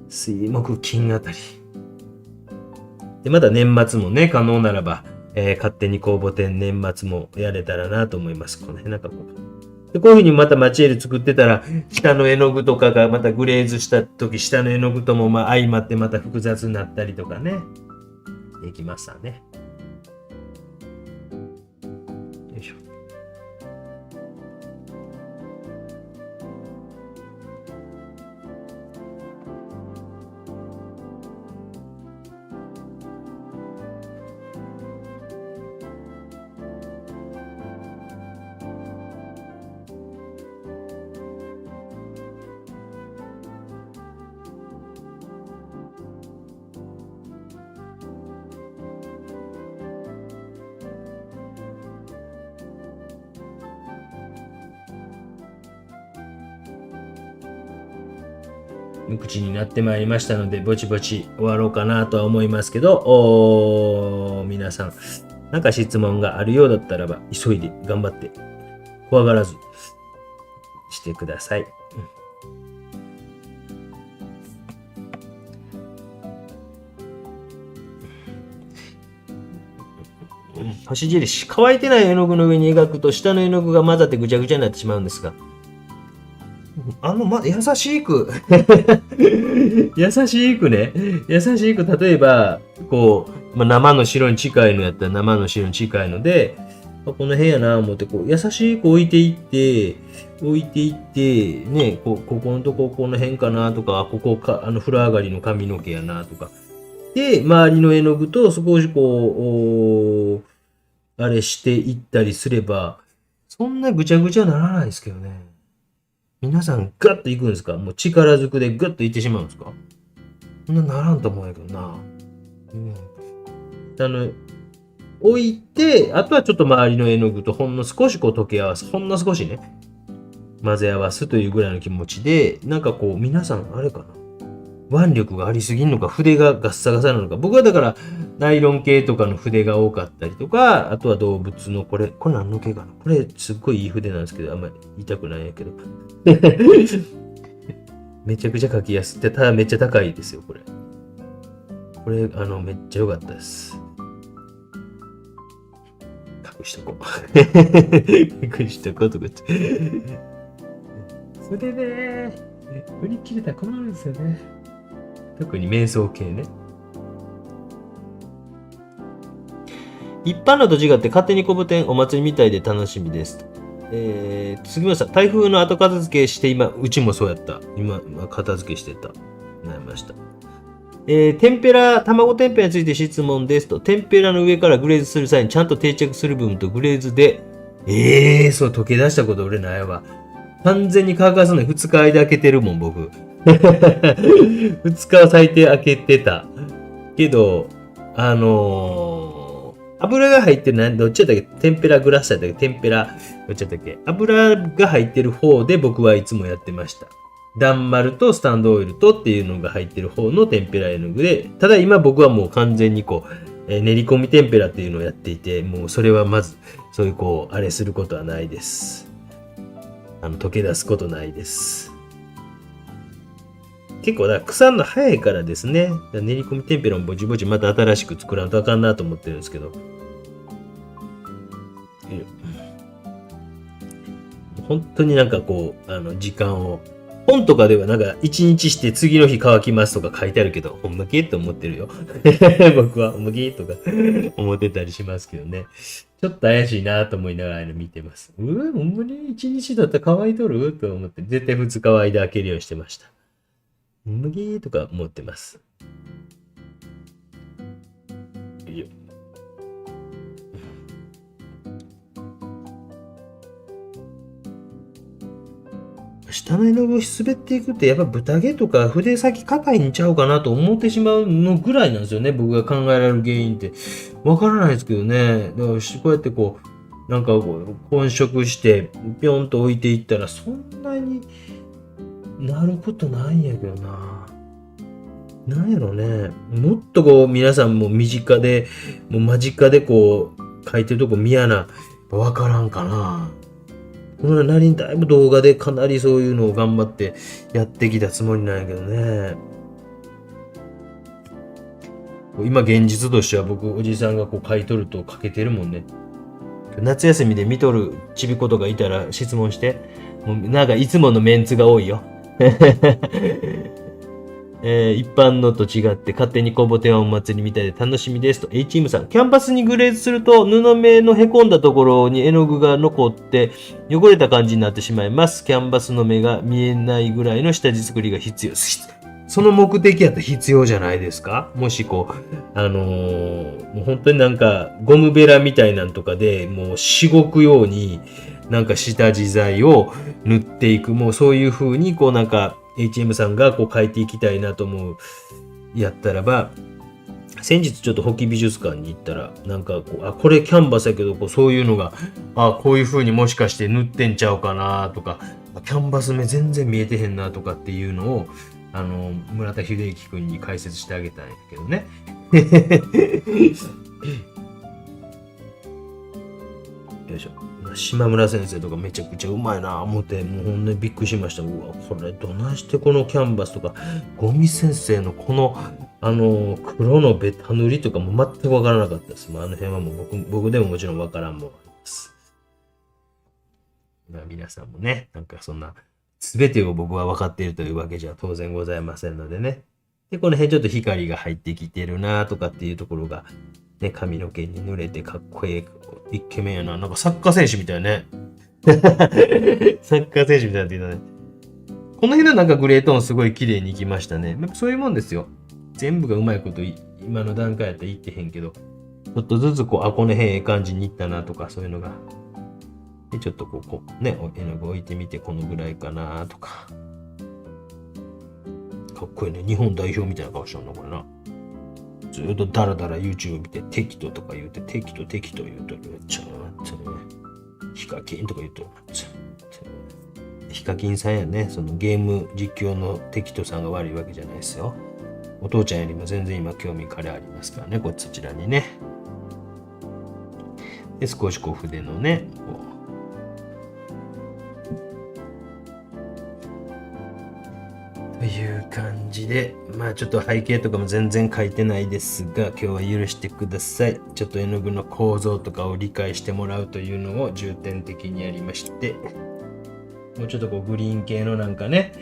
水木金あたり。で、また年末もね、可能ならば、勝手に公募展年末もやれたらなと思います。この辺なんかこう。で、こういう風にまたマチエール作ってたら、下の絵の具とかがまたグレーズした時、下の絵の具ともまあ相まってまた複雑になったりとかね。できましたね。よいしょ。無口になってまいりましたので、ぼちぼち終わろうかなとは思いますけど、皆さん、なんか質問があるようだったらば、急いで頑張って、怖がらずしてください。星印、乾いてない絵の具の上に描くと、下の絵の具が混ざってぐちゃぐちゃになってしまうんですが、優しく優しくね、優しく、例えば、こう、生の白に近いのやったら生の白に近いので、この辺やな思って、こう、優しく置いていって、ね、ここのとこ、この辺かなとか、ここか、風呂上がりの髪の毛やなとか。で、周りの絵の具と少しこう、あれしていったりすれば、そんなぐちゃぐちゃならないですけどね。皆さんガッといくんですか？もう力ずくでガッといってしまうんですか？そんなならんと思うんやけどな。置いて、あとはちょっと周りの絵の具とほんの少しこう溶け合わす。ほんの少しね、混ぜ合わすというぐらいの気持ちで、なんかこう、皆さんあれかな。腕力がありすぎんのか、筆がガッサガサなのか。僕はだから、ナイロン系とかの筆が多かったりとか、あとは動物のこれ何の系かな。これすっごいいい筆なんですけど、あんまり言いたくないんやけど。めちゃくちゃ書きやすくて、ただめっちゃ高いですよ、これ。これ、めっちゃ良かったです。隠しとこう。隠しとこうとか言って。それでね、売り切れたら困るんですよね。特に瞑想系ね。一般のと違って勝手にこぶ天お祭りみたいで楽しみです。続きました。台風の後片付けして今、うちもそうやった。今、片付けしてた。なりました。天ぷら、卵天ぷらについて質問ですと、天ぷらの上からグレーズする際にちゃんと定着する部分とグレーズで、そう、溶け出したこと俺ないわ。完全に乾かすのに2日間開けてるもん、僕。2日は最低開けてた。けど、油が入ってる、どっちやったっけ、天ぷらグラスやったっけ、天ぷら、どっちやったっけ、油が入ってる方で僕はいつもやってました。断丸とスタンドオイルとっていうのが入ってる方の天ぷら絵の具で、ただ今僕はもう完全にこう、練り込み天ぷらっていうのをやっていて、もうそれはまず、そういうこう、あれすることはないです。溶け出すことないです。結構だ、腐るの早いからですね。練り込み天ぷらもぼちぼちまた新しく作らんとあかんなと思ってるんですけど。本当になんかこう、時間を、本とかではなんか1日して次の日乾きますとか書いてあるけど、ほんまけって思ってるよ。僕はほんまけとか思ってたりしますけどね。ちょっと怪しいなと思いながら見てます。ほんまに1日だったら乾いとると思って、絶対2日は間開けるようにしてました。ほんまけとか思ってます。下の絵の具滑っていくってやっぱ豚毛とか筆先硬いんちゃうかなと思ってしまうのぐらいなんですよね。僕が考えられる原因って。わからないですけどね。だからこうやってこう、なんかこう、混色してぴょんと置いていったらそんなになることないんやけどな。なんやろね。もっとこう皆さんも身近で、もう間近でこう書いてるとこ見やな。わからんかな。このなりにだいぶ動画でかなりそういうのを頑張ってやってきたつもりなんやけどね。今現実としては僕、おじさんがこう書いとると書けてるもんね。夏休みで見とるちびっ子とかいたら質問して。もうなんかいつものメンツが多いよ。一般のと違って勝手に工房展はお祭りみたいで楽しみですと A チームさん、キャンバスにグレーズすると布目のへこんだところに絵の具が残って汚れた感じになってしまいます。キャンバスの目が見えないぐらいの下地作りが必要です。その目的やったら必要じゃないですか。もしこうもう本当になんかゴムベラみたいなんとかでもうしごくようになんか下地剤を塗っていく、もうそういう風にこうなんかHM さんがこう書いていきたいなと思うやったらば、先日ちょっとホキ美術館に行ったらなんかこうこれキャンバスやけどこうそういうのがこういう風にもしかして塗ってんちゃうかなとか、キャンバス目全然見えてへんなとかっていうのを村田秀之君に解説してあげたんやけどね。よいしょ。島村先生とかめちゃくちゃうまいな思って、もうほんとにびっくりしました。うわ、これどないしてこのキャンバスとか、ゴミ先生のこの、黒のベタ塗りとかも全くわからなかったです。あの辺はもう僕でももちろんわからんもんあります。皆さんもね、なんかそんな、すべてを僕は分かっているというわけじゃ当然ございませんのでね。で、この辺ちょっと光が入ってきてるなとかっていうところが、ね、髪の毛に濡れてかっこいいイケメンやな。なんかサッカー選手みたいね。サッカー選手みたいなって言うね。この辺のなんかグレートーンすごい綺麗にいきましたね。そういうもんですよ。全部がうまいこと今の段階やったら言ってへんけど、ちょっとずつこう、この辺ええ感じにいったなとかそういうのが。で、ちょっとこうね、絵の具置いてみてこのぐらいかなとか。かっこいいね。日本代表みたいな顔したんだ、これな。ずっとダラダラ YouTube 見て適当とか言うて適当言うとる。ちょっとね。ヒカキンとか言うとる。ヒカキンさんやね。そのゲーム実況の適当さんが悪いわけじゃないですよ。お父ちゃんよりも全然今興味彼ありますからね。こちらにね。で、少しこう筆のね、こうという感じで、ちょっと背景とかも全然書いてないですが、今日は許してください。ちょっと絵の具の構造とかを理解してもらうというのを重点的にやりまして、もうちょっとこうグリーン系のなんかね、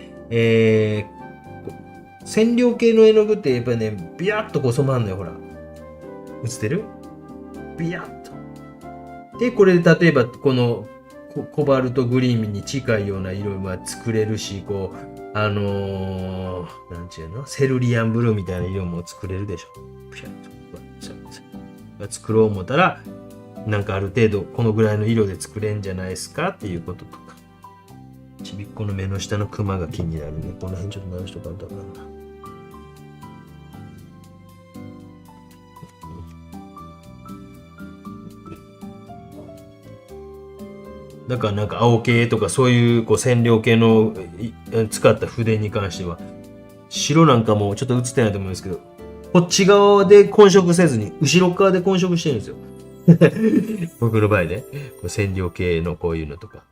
染料系の絵の具ってやっぱりね、ビヤッとこう染まんのよ、ほら。映ってる？ビヤッと。で、これで例えばこのコバルトグリーンに近いような色は作れるし、こう、なんちゅうのセルリアンブルーみたいな色も作れるでしょ。ピャッと。作ろう思ったら、なんかある程度このぐらいの色で作れんじゃないですかっていうこととか。ちびっこの目の下のクマが気になるね。この辺ちょっと直しとかんとあかんな。だからなんか青系とかそういうこう染料系の使った筆に関しては、白なんかもちょっと映ってないと思うんですけど、こっち側で混色せずに後ろ側で混色してるんですよ。僕の場合ね、こう染料系のこういうのとか。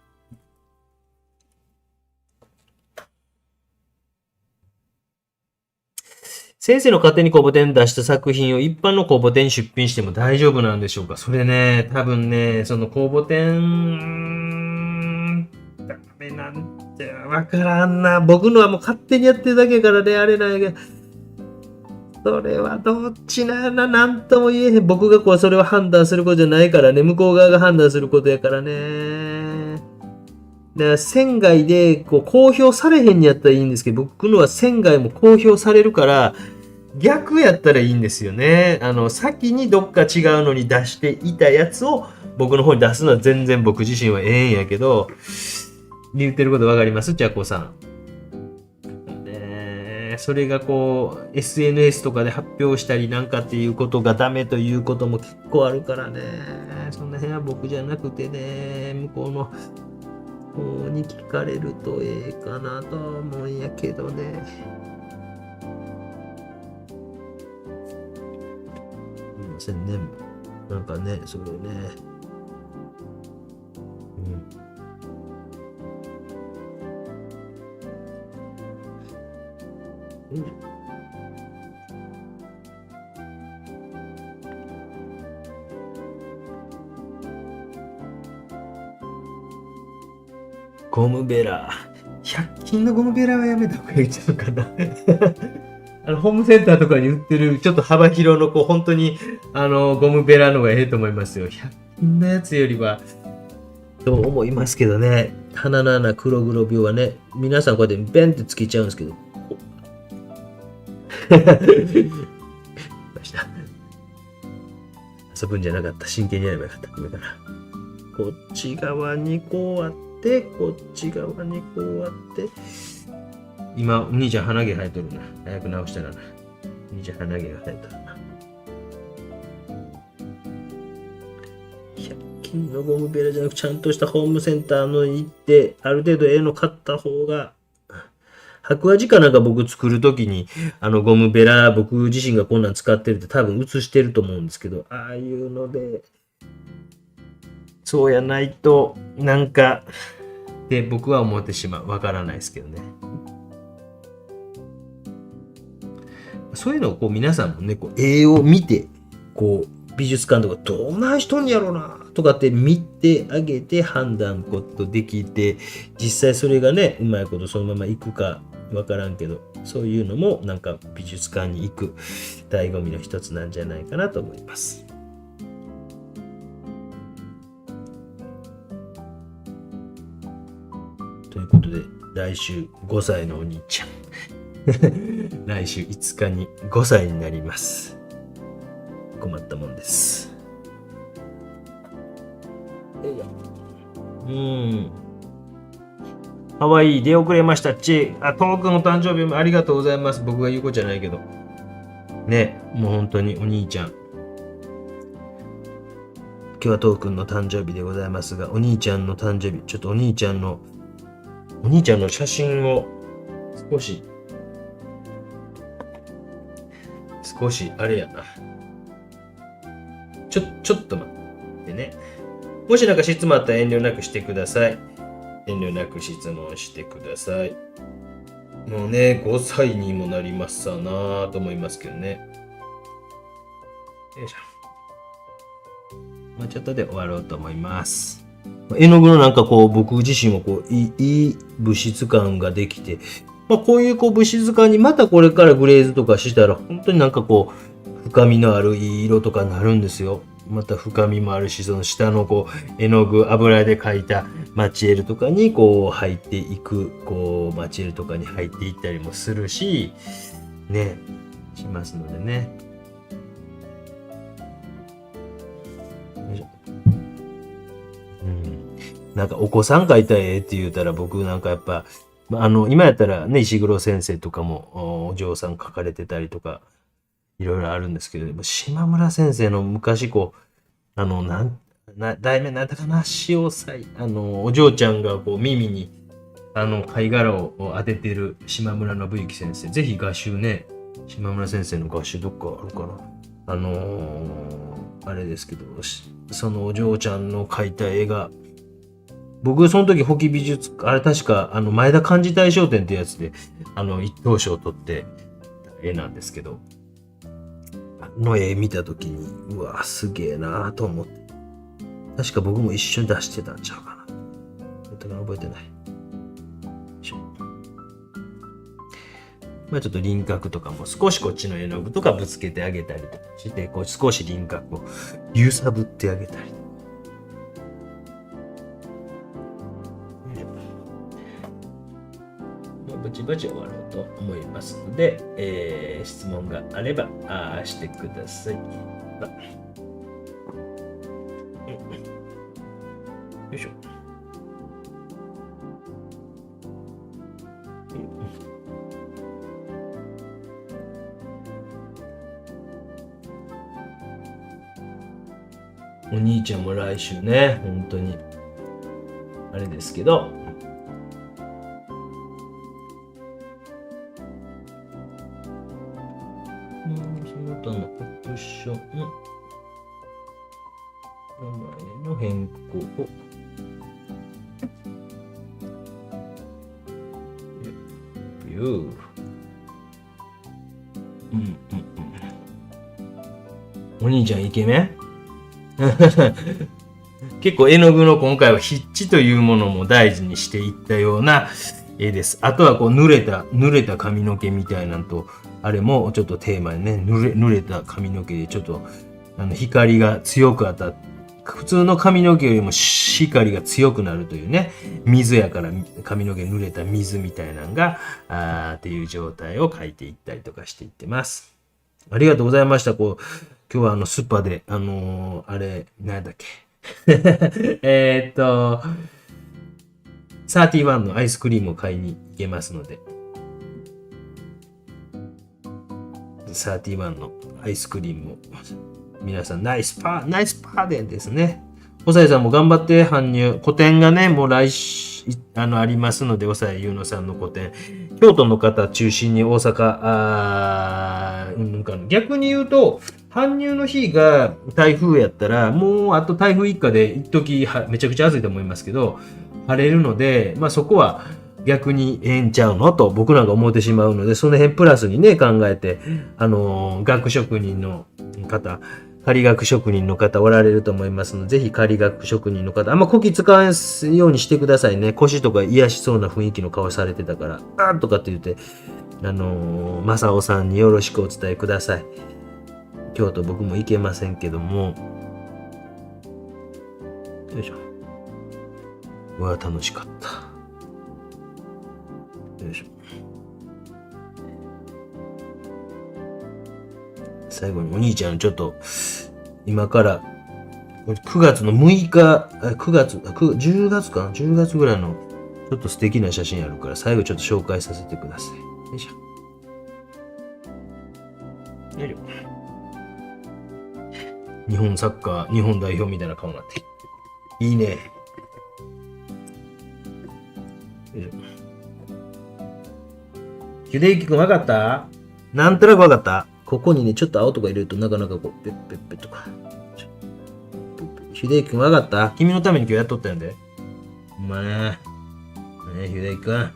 先生の勝手に公募展出した作品を一般の公募展に出品しても大丈夫なんでしょうか？それね、多分ね、その公募展、ダメなんてわからんな。僕のはもう勝手にやってるだけからね、あれなんやけど。それはどっちなんとも言えへん。僕がこうそれを判断することじゃないからね。向こう側が判断することやからね。だから船外でこう公表されへんにやったらいいんですけど、僕のは船外も公表されるから、逆やったらいいんですよね。先にどっか違うのに出していたやつを僕の方に出すのは全然僕自身はええんやけど、言ってることわかります？じゃこさん。それがこう SNS とかで発表したりなんかっていうことがダメということも結構あるからね。その辺は僕じゃなくてね、向こうの方に聞かれるとええかなと思うんやけどね。すいませんね。なんかね、それね。ゴムベラ。100均のゴムベラはやめた方がいいんちゃうかな。ホームセンターとかに売ってるちょっと幅広のこう本当にゴムベラのがええと思いますよ。100均のやつよりはと思いますけどね。鼻の穴黒黒病はね、皆さんこうやってベンってつけちゃうんですけど。遊ぶんじゃなかった。真剣にやればよかった。これから。こっち側にこうあって、こっち側にこうあって。今、お兄ちゃん鼻毛生えとるな。早く直したらな。お兄ちゃん鼻毛が生えとるな。100均のゴムベラじゃなくちゃんとしたホームセンターの行って、ある程度ええの買った方が、白亜かなんか僕作るときに、ゴムベラ、僕自身がこんなん使ってるって多分映してると思うんですけど、ああいうので、そうやないと、なんか、って僕は思ってしまう。わからないですけどね。そういうのをこう皆さんもね、こう絵を見て、こう美術館とかどうなんしとんやろなとかって見てあげて判断ことできて、実際それがね、うまいことそのままいくかわからんけど、そういうのもなんか美術館に行く醍醐味の一つなんじゃないかなと思います。ということで、来週5歳のお兄ちゃん。来週5日に5歳になります。困ったもんです。かわいい。出遅れました。トークの誕生日もありがとうございます。僕が言うことじゃないけど。ね、もう本当にお兄ちゃん。今日はトークンの誕生日でございますが、お兄ちゃんの誕生日、ちょっとお兄ちゃんの写真を少しあれやな。ちょっと待ってね。もしなんか質問あったら遠慮なくしてください。遠慮なく質問してください。もうね、5歳にもなりますさなぁと思いますけどね。よいしょ。ちょっとで終わろうと思います。絵の具のなんかこう僕自身もこういい物質感ができて、こういうこう物質感にまたこれからグレーズとかしたら本当になんかこう深みのあるいい色とかになるんですよ。また深みもあるし、その下のこう、絵の具、油で描いたマチエールとかにこう入っていく、こう、マチエールとかに入っていったりもするし、ね、しますのでね。よいしょ。なんかお子さん描いた絵って言うたら僕なんかやっぱ、今やったらね、石黒先生とかもお嬢さん描かれてたりとか、いろいろあるんですけど、島村先生の昔こう、題名なんだかな、潮祭、お嬢ちゃんがこう耳に、貝殻を当ててる島村信之先生。ぜひ画集ね、島村先生の画集どっかあるかな。あれですけど、そのお嬢ちゃんの描いた絵が、僕その時保木美術、あれ確か前田漢字大賞展ってやつで、一等賞を取って絵なんですけど、の絵見た時に、うわ、すげえなと思って。確か僕も一緒に出してたんちゃうかな。覚えてない。まあちょっと輪郭とかも少しこっちの絵の具とかぶつけてあげたりとかして、こう少し輪郭を揺さぶってあげたり。ぼちぼち終わろうと思いますので、質問があればしてください。よいしょ。お兄ちゃんも来週ね、本当にあれですけど、その他のオプション、名前の変更をお兄ちゃんイケメン結構絵の具の今回は筆致というものも大事にしていったような絵です。あとはこう濡れた髪の毛みたいなのと、あれもちょっとテーマにね、濡れた髪の毛でちょっと光が強く当たって、普通の髪の毛よりも光が強くなるというね、水やから髪の毛濡れた水みたいなのが、っていう状態を描いていったりとかしていってます。ありがとうございました。こう、今日はスーパーで、あれ、なんだっけ。31のアイスクリームを買いに行けますので、31のアイスクリームを、皆さんナイスパーデンですね。おさえさんも頑張って搬入。個展がね、もう来週、ありますので、おさえゆうのさんの個展。京都の方中心に大阪、逆に言うと、搬入の日が台風やったら、もうあと台風一過で一時めちゃくちゃ暑いと思いますけど、晴れるので、まあそこは逆にええんちゃうのと僕なんか思ってしまうので、その辺プラスにね、考えて、学職人の方、仮学職人の方おられると思いますので、ぜひ仮学職人の方、あんまこき使わんようにしてくださいね。腰とか癒しそうな雰囲気の顔されてたから、あーとかって言って、正雄さんによろしくお伝えください。京都僕も行けませんけども、よいしょ。うわ、楽しかった。よいしょ。最後にお兄ちゃんちょっと今から9月の6日、10月かな ?10 月ぐらいのちょっと素敵な写真あるから最後ちょっと紹介させてください。よいしょ。よいしょ。日本サッカー日本代表みたいな顔になっていいね。よいしょ。秀之くん分かった？なんとなく分かった？ここにね、ちょっと青とか入れるとなかなかこう、ペッペッペッとか。秀之くん分かった？君のために今日やっとったんやで。お前ね。秀之くん。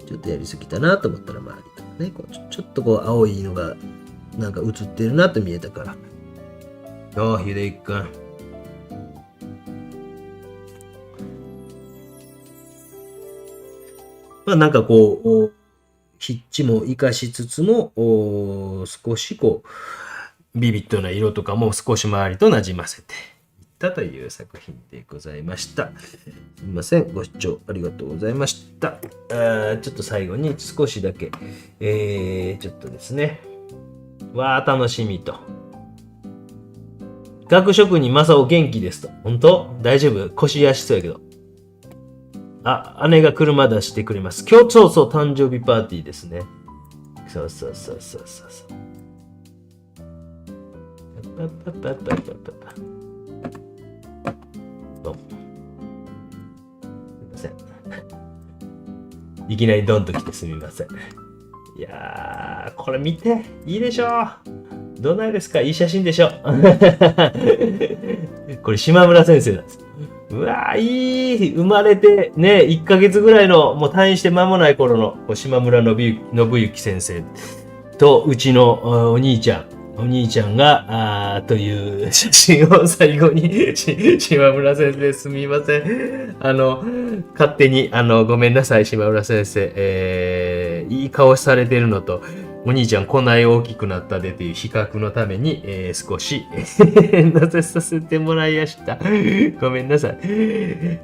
ちょっとやりすぎたなと思ったら周りとかね、こうちょっとこう青いのがなんか映ってるなと見えたから。よう、秀之くん。まあなんかこう、筆致も活かしつつも、少しこビビッドな色とかも少し周りと馴染ませていったという作品でございました。すみません。ご視聴ありがとうございました。ちょっと最後に少しだけ、ちょっとですね。楽しみと。学職人正雄元気ですと。本当？大丈夫？腰やしそうやけど。姉が車出してくれます。今日、そうそう、誕生日パーティーですね。そう。どうも。すみません。いきなりドンと来てすみません。いやー、これ見て。いいでしょどないですか？いい写真でしょこれ島村先生なんです。うわー、いい生まれてね、1ヶ月ぐらいの、もう退院して間もない頃の島村信之先生と、うちのお兄ちゃんが、という写真を最後に、島村先生すみません。勝手に、ごめんなさい、島村先生。いい顔されてるのと、お兄ちゃんこない大きくなったでという比較のために、少し載せさせてもらいました。ごめんなさい。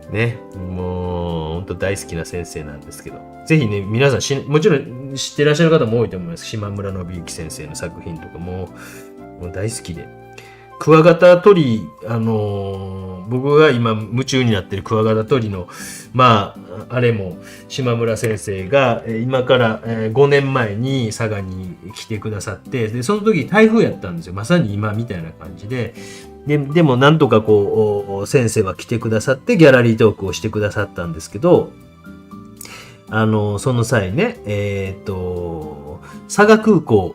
ね、もう本当大好きな先生なんですけど、ぜひね、皆さんもちろん知ってらっしゃる方も多いと思います。島村信之先生の作品とかもう大好きで。クワガタ鳥居、僕が今夢中になってるクワガタ鳥の、あれも島村先生が今から5年前に佐賀に来てくださって、で、その時台風やったんですよ。まさに今みたいな感じで。でもなんとか先生は来てくださってギャラリートークをしてくださったんですけど、その際ね、佐賀空港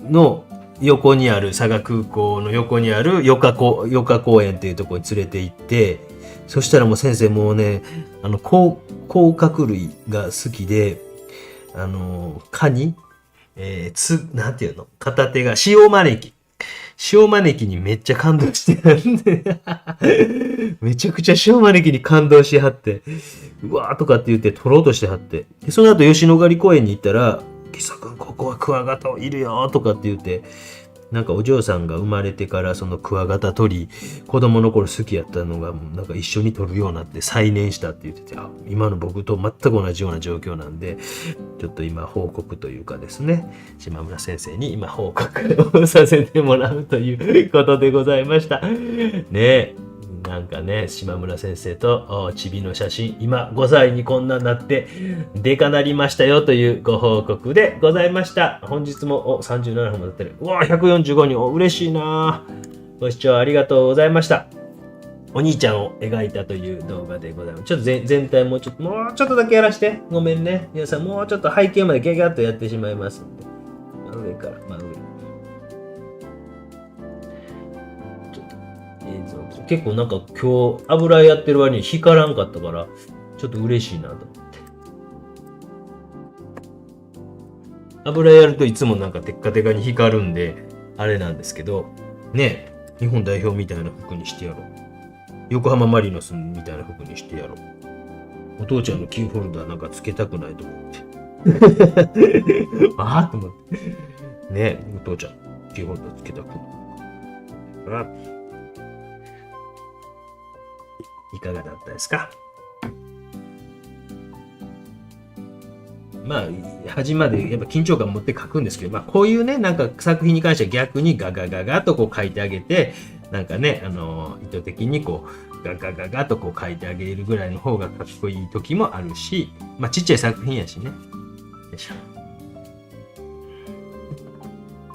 の横にある、佐賀空港の横にある余暇公園っていうところに連れて行って、そしたらもう先生もうね、甲殻類が好きで、カニ、なんていうの？片手が塩招きにめっちゃ感動してるんでめちゃくちゃ塩招きに感動しはって、うわーとかって言って取ろうとしてはって、でその後吉野ヶ里公園に行ったら、キサ君ここはクワガタいるよとかって言って、なんかお嬢さんが生まれてからそのクワガタ取り、子供の頃好きやったのがなんか一緒に取るようになって再燃したって言ってて、今の僕と全く同じような状況なんで、ちょっと今報告というかですね、島村先生に今報告をさせてもらうということでございました。ねえ。なんかね、島村先生とちびの写真、今5歳にこんなになってでかなりましたよというご報告でございました。本日も37分も経ってる。うわ、145人、嬉しいな。ご視聴ありがとうございました。お兄ちゃんを描いたという動画でございます。ちょっと全体もうちょっとだけやらして。ごめんね。皆さんもうちょっと背景までギャギャッとやってしまいますんで。真上から、真上。結構なんか今日油やってる割に光らんかったからちょっと嬉しいなと思って。油やるといつもなんかテッカテカに光るんであれなんですけどね、日本代表みたいな服にしてやろう。横浜マリノスみたいな服にしてやろう。お父ちゃんのキーホルダーなんかつけたくないと思ってああと思ってね、お父ちゃんキーホルダーつけたくない。いかがだったですか？端までやっぱ緊張感持って書くんですけど、こういうね、なんか作品に関しては逆にガガガガとこう書いてあげて、なんかね、意図的にこう、ガガガガとこう書いてあげるぐらいの方がかっこいい時もあるし、ちっちゃい作品やしね。よいしょ。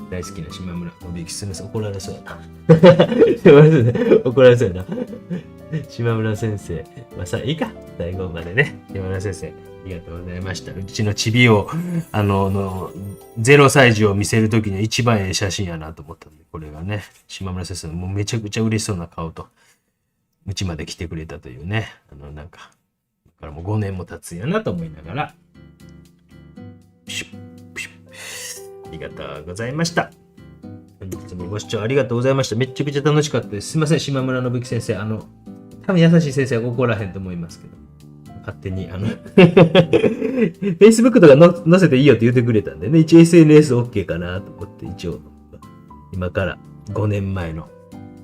大好きな島村信之先生、怒られそうやな。怒られそうやな。島村先生。いいか。最後までね。島村先生、ありがとうございました。うちのチビを、0歳児を見せるときに一番ええ写真やなと思ったんで、これがね、島村先生のもうめちゃくちゃ嬉しそうな顔と、うちまで来てくれたというね、なんか、だからもう5年も経つんやなと思いながら、ありがとうございました。本日もご視聴ありがとうございました。めちゃくちゃ楽しかったです。すいません、島村信之先生。多分優しい先生は怒らへんと思いますけど、勝手に、Facebook とか載せていいよって言ってくれたんでね、一応 SNS OK かなと思って、一応、今から5年前の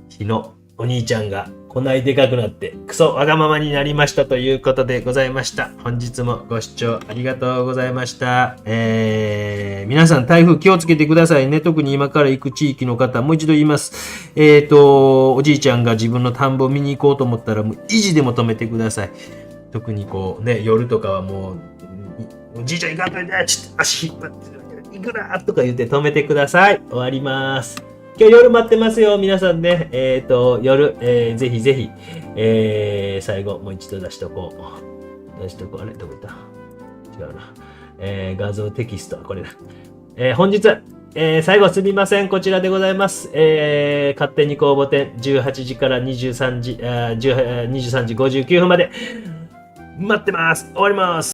日のお兄ちゃんがこないでかくなってクソわがままになりましたということでございました。本日もご視聴ありがとうございました。皆さん台風気をつけてくださいね。特に今から行く地域の方、もう一度言います。おじいちゃんが自分の田んぼ見に行こうと思ったらもう維持でも止めてください。特にこうね、夜とかはもう、おじいちゃん行かんといて、ちょっと足引っ張って、いくらとか言って止めてください。終わります。今日夜待ってますよ、皆さんね。夜、ぜひぜひ、最後、もう一度出しとこう。出しとこう。あれどこ行った違うな。画像テキスト、これだ。本日、最後すみません。こちらでございます。勝手に公募展、18時から23時59分まで待ってます。終わります。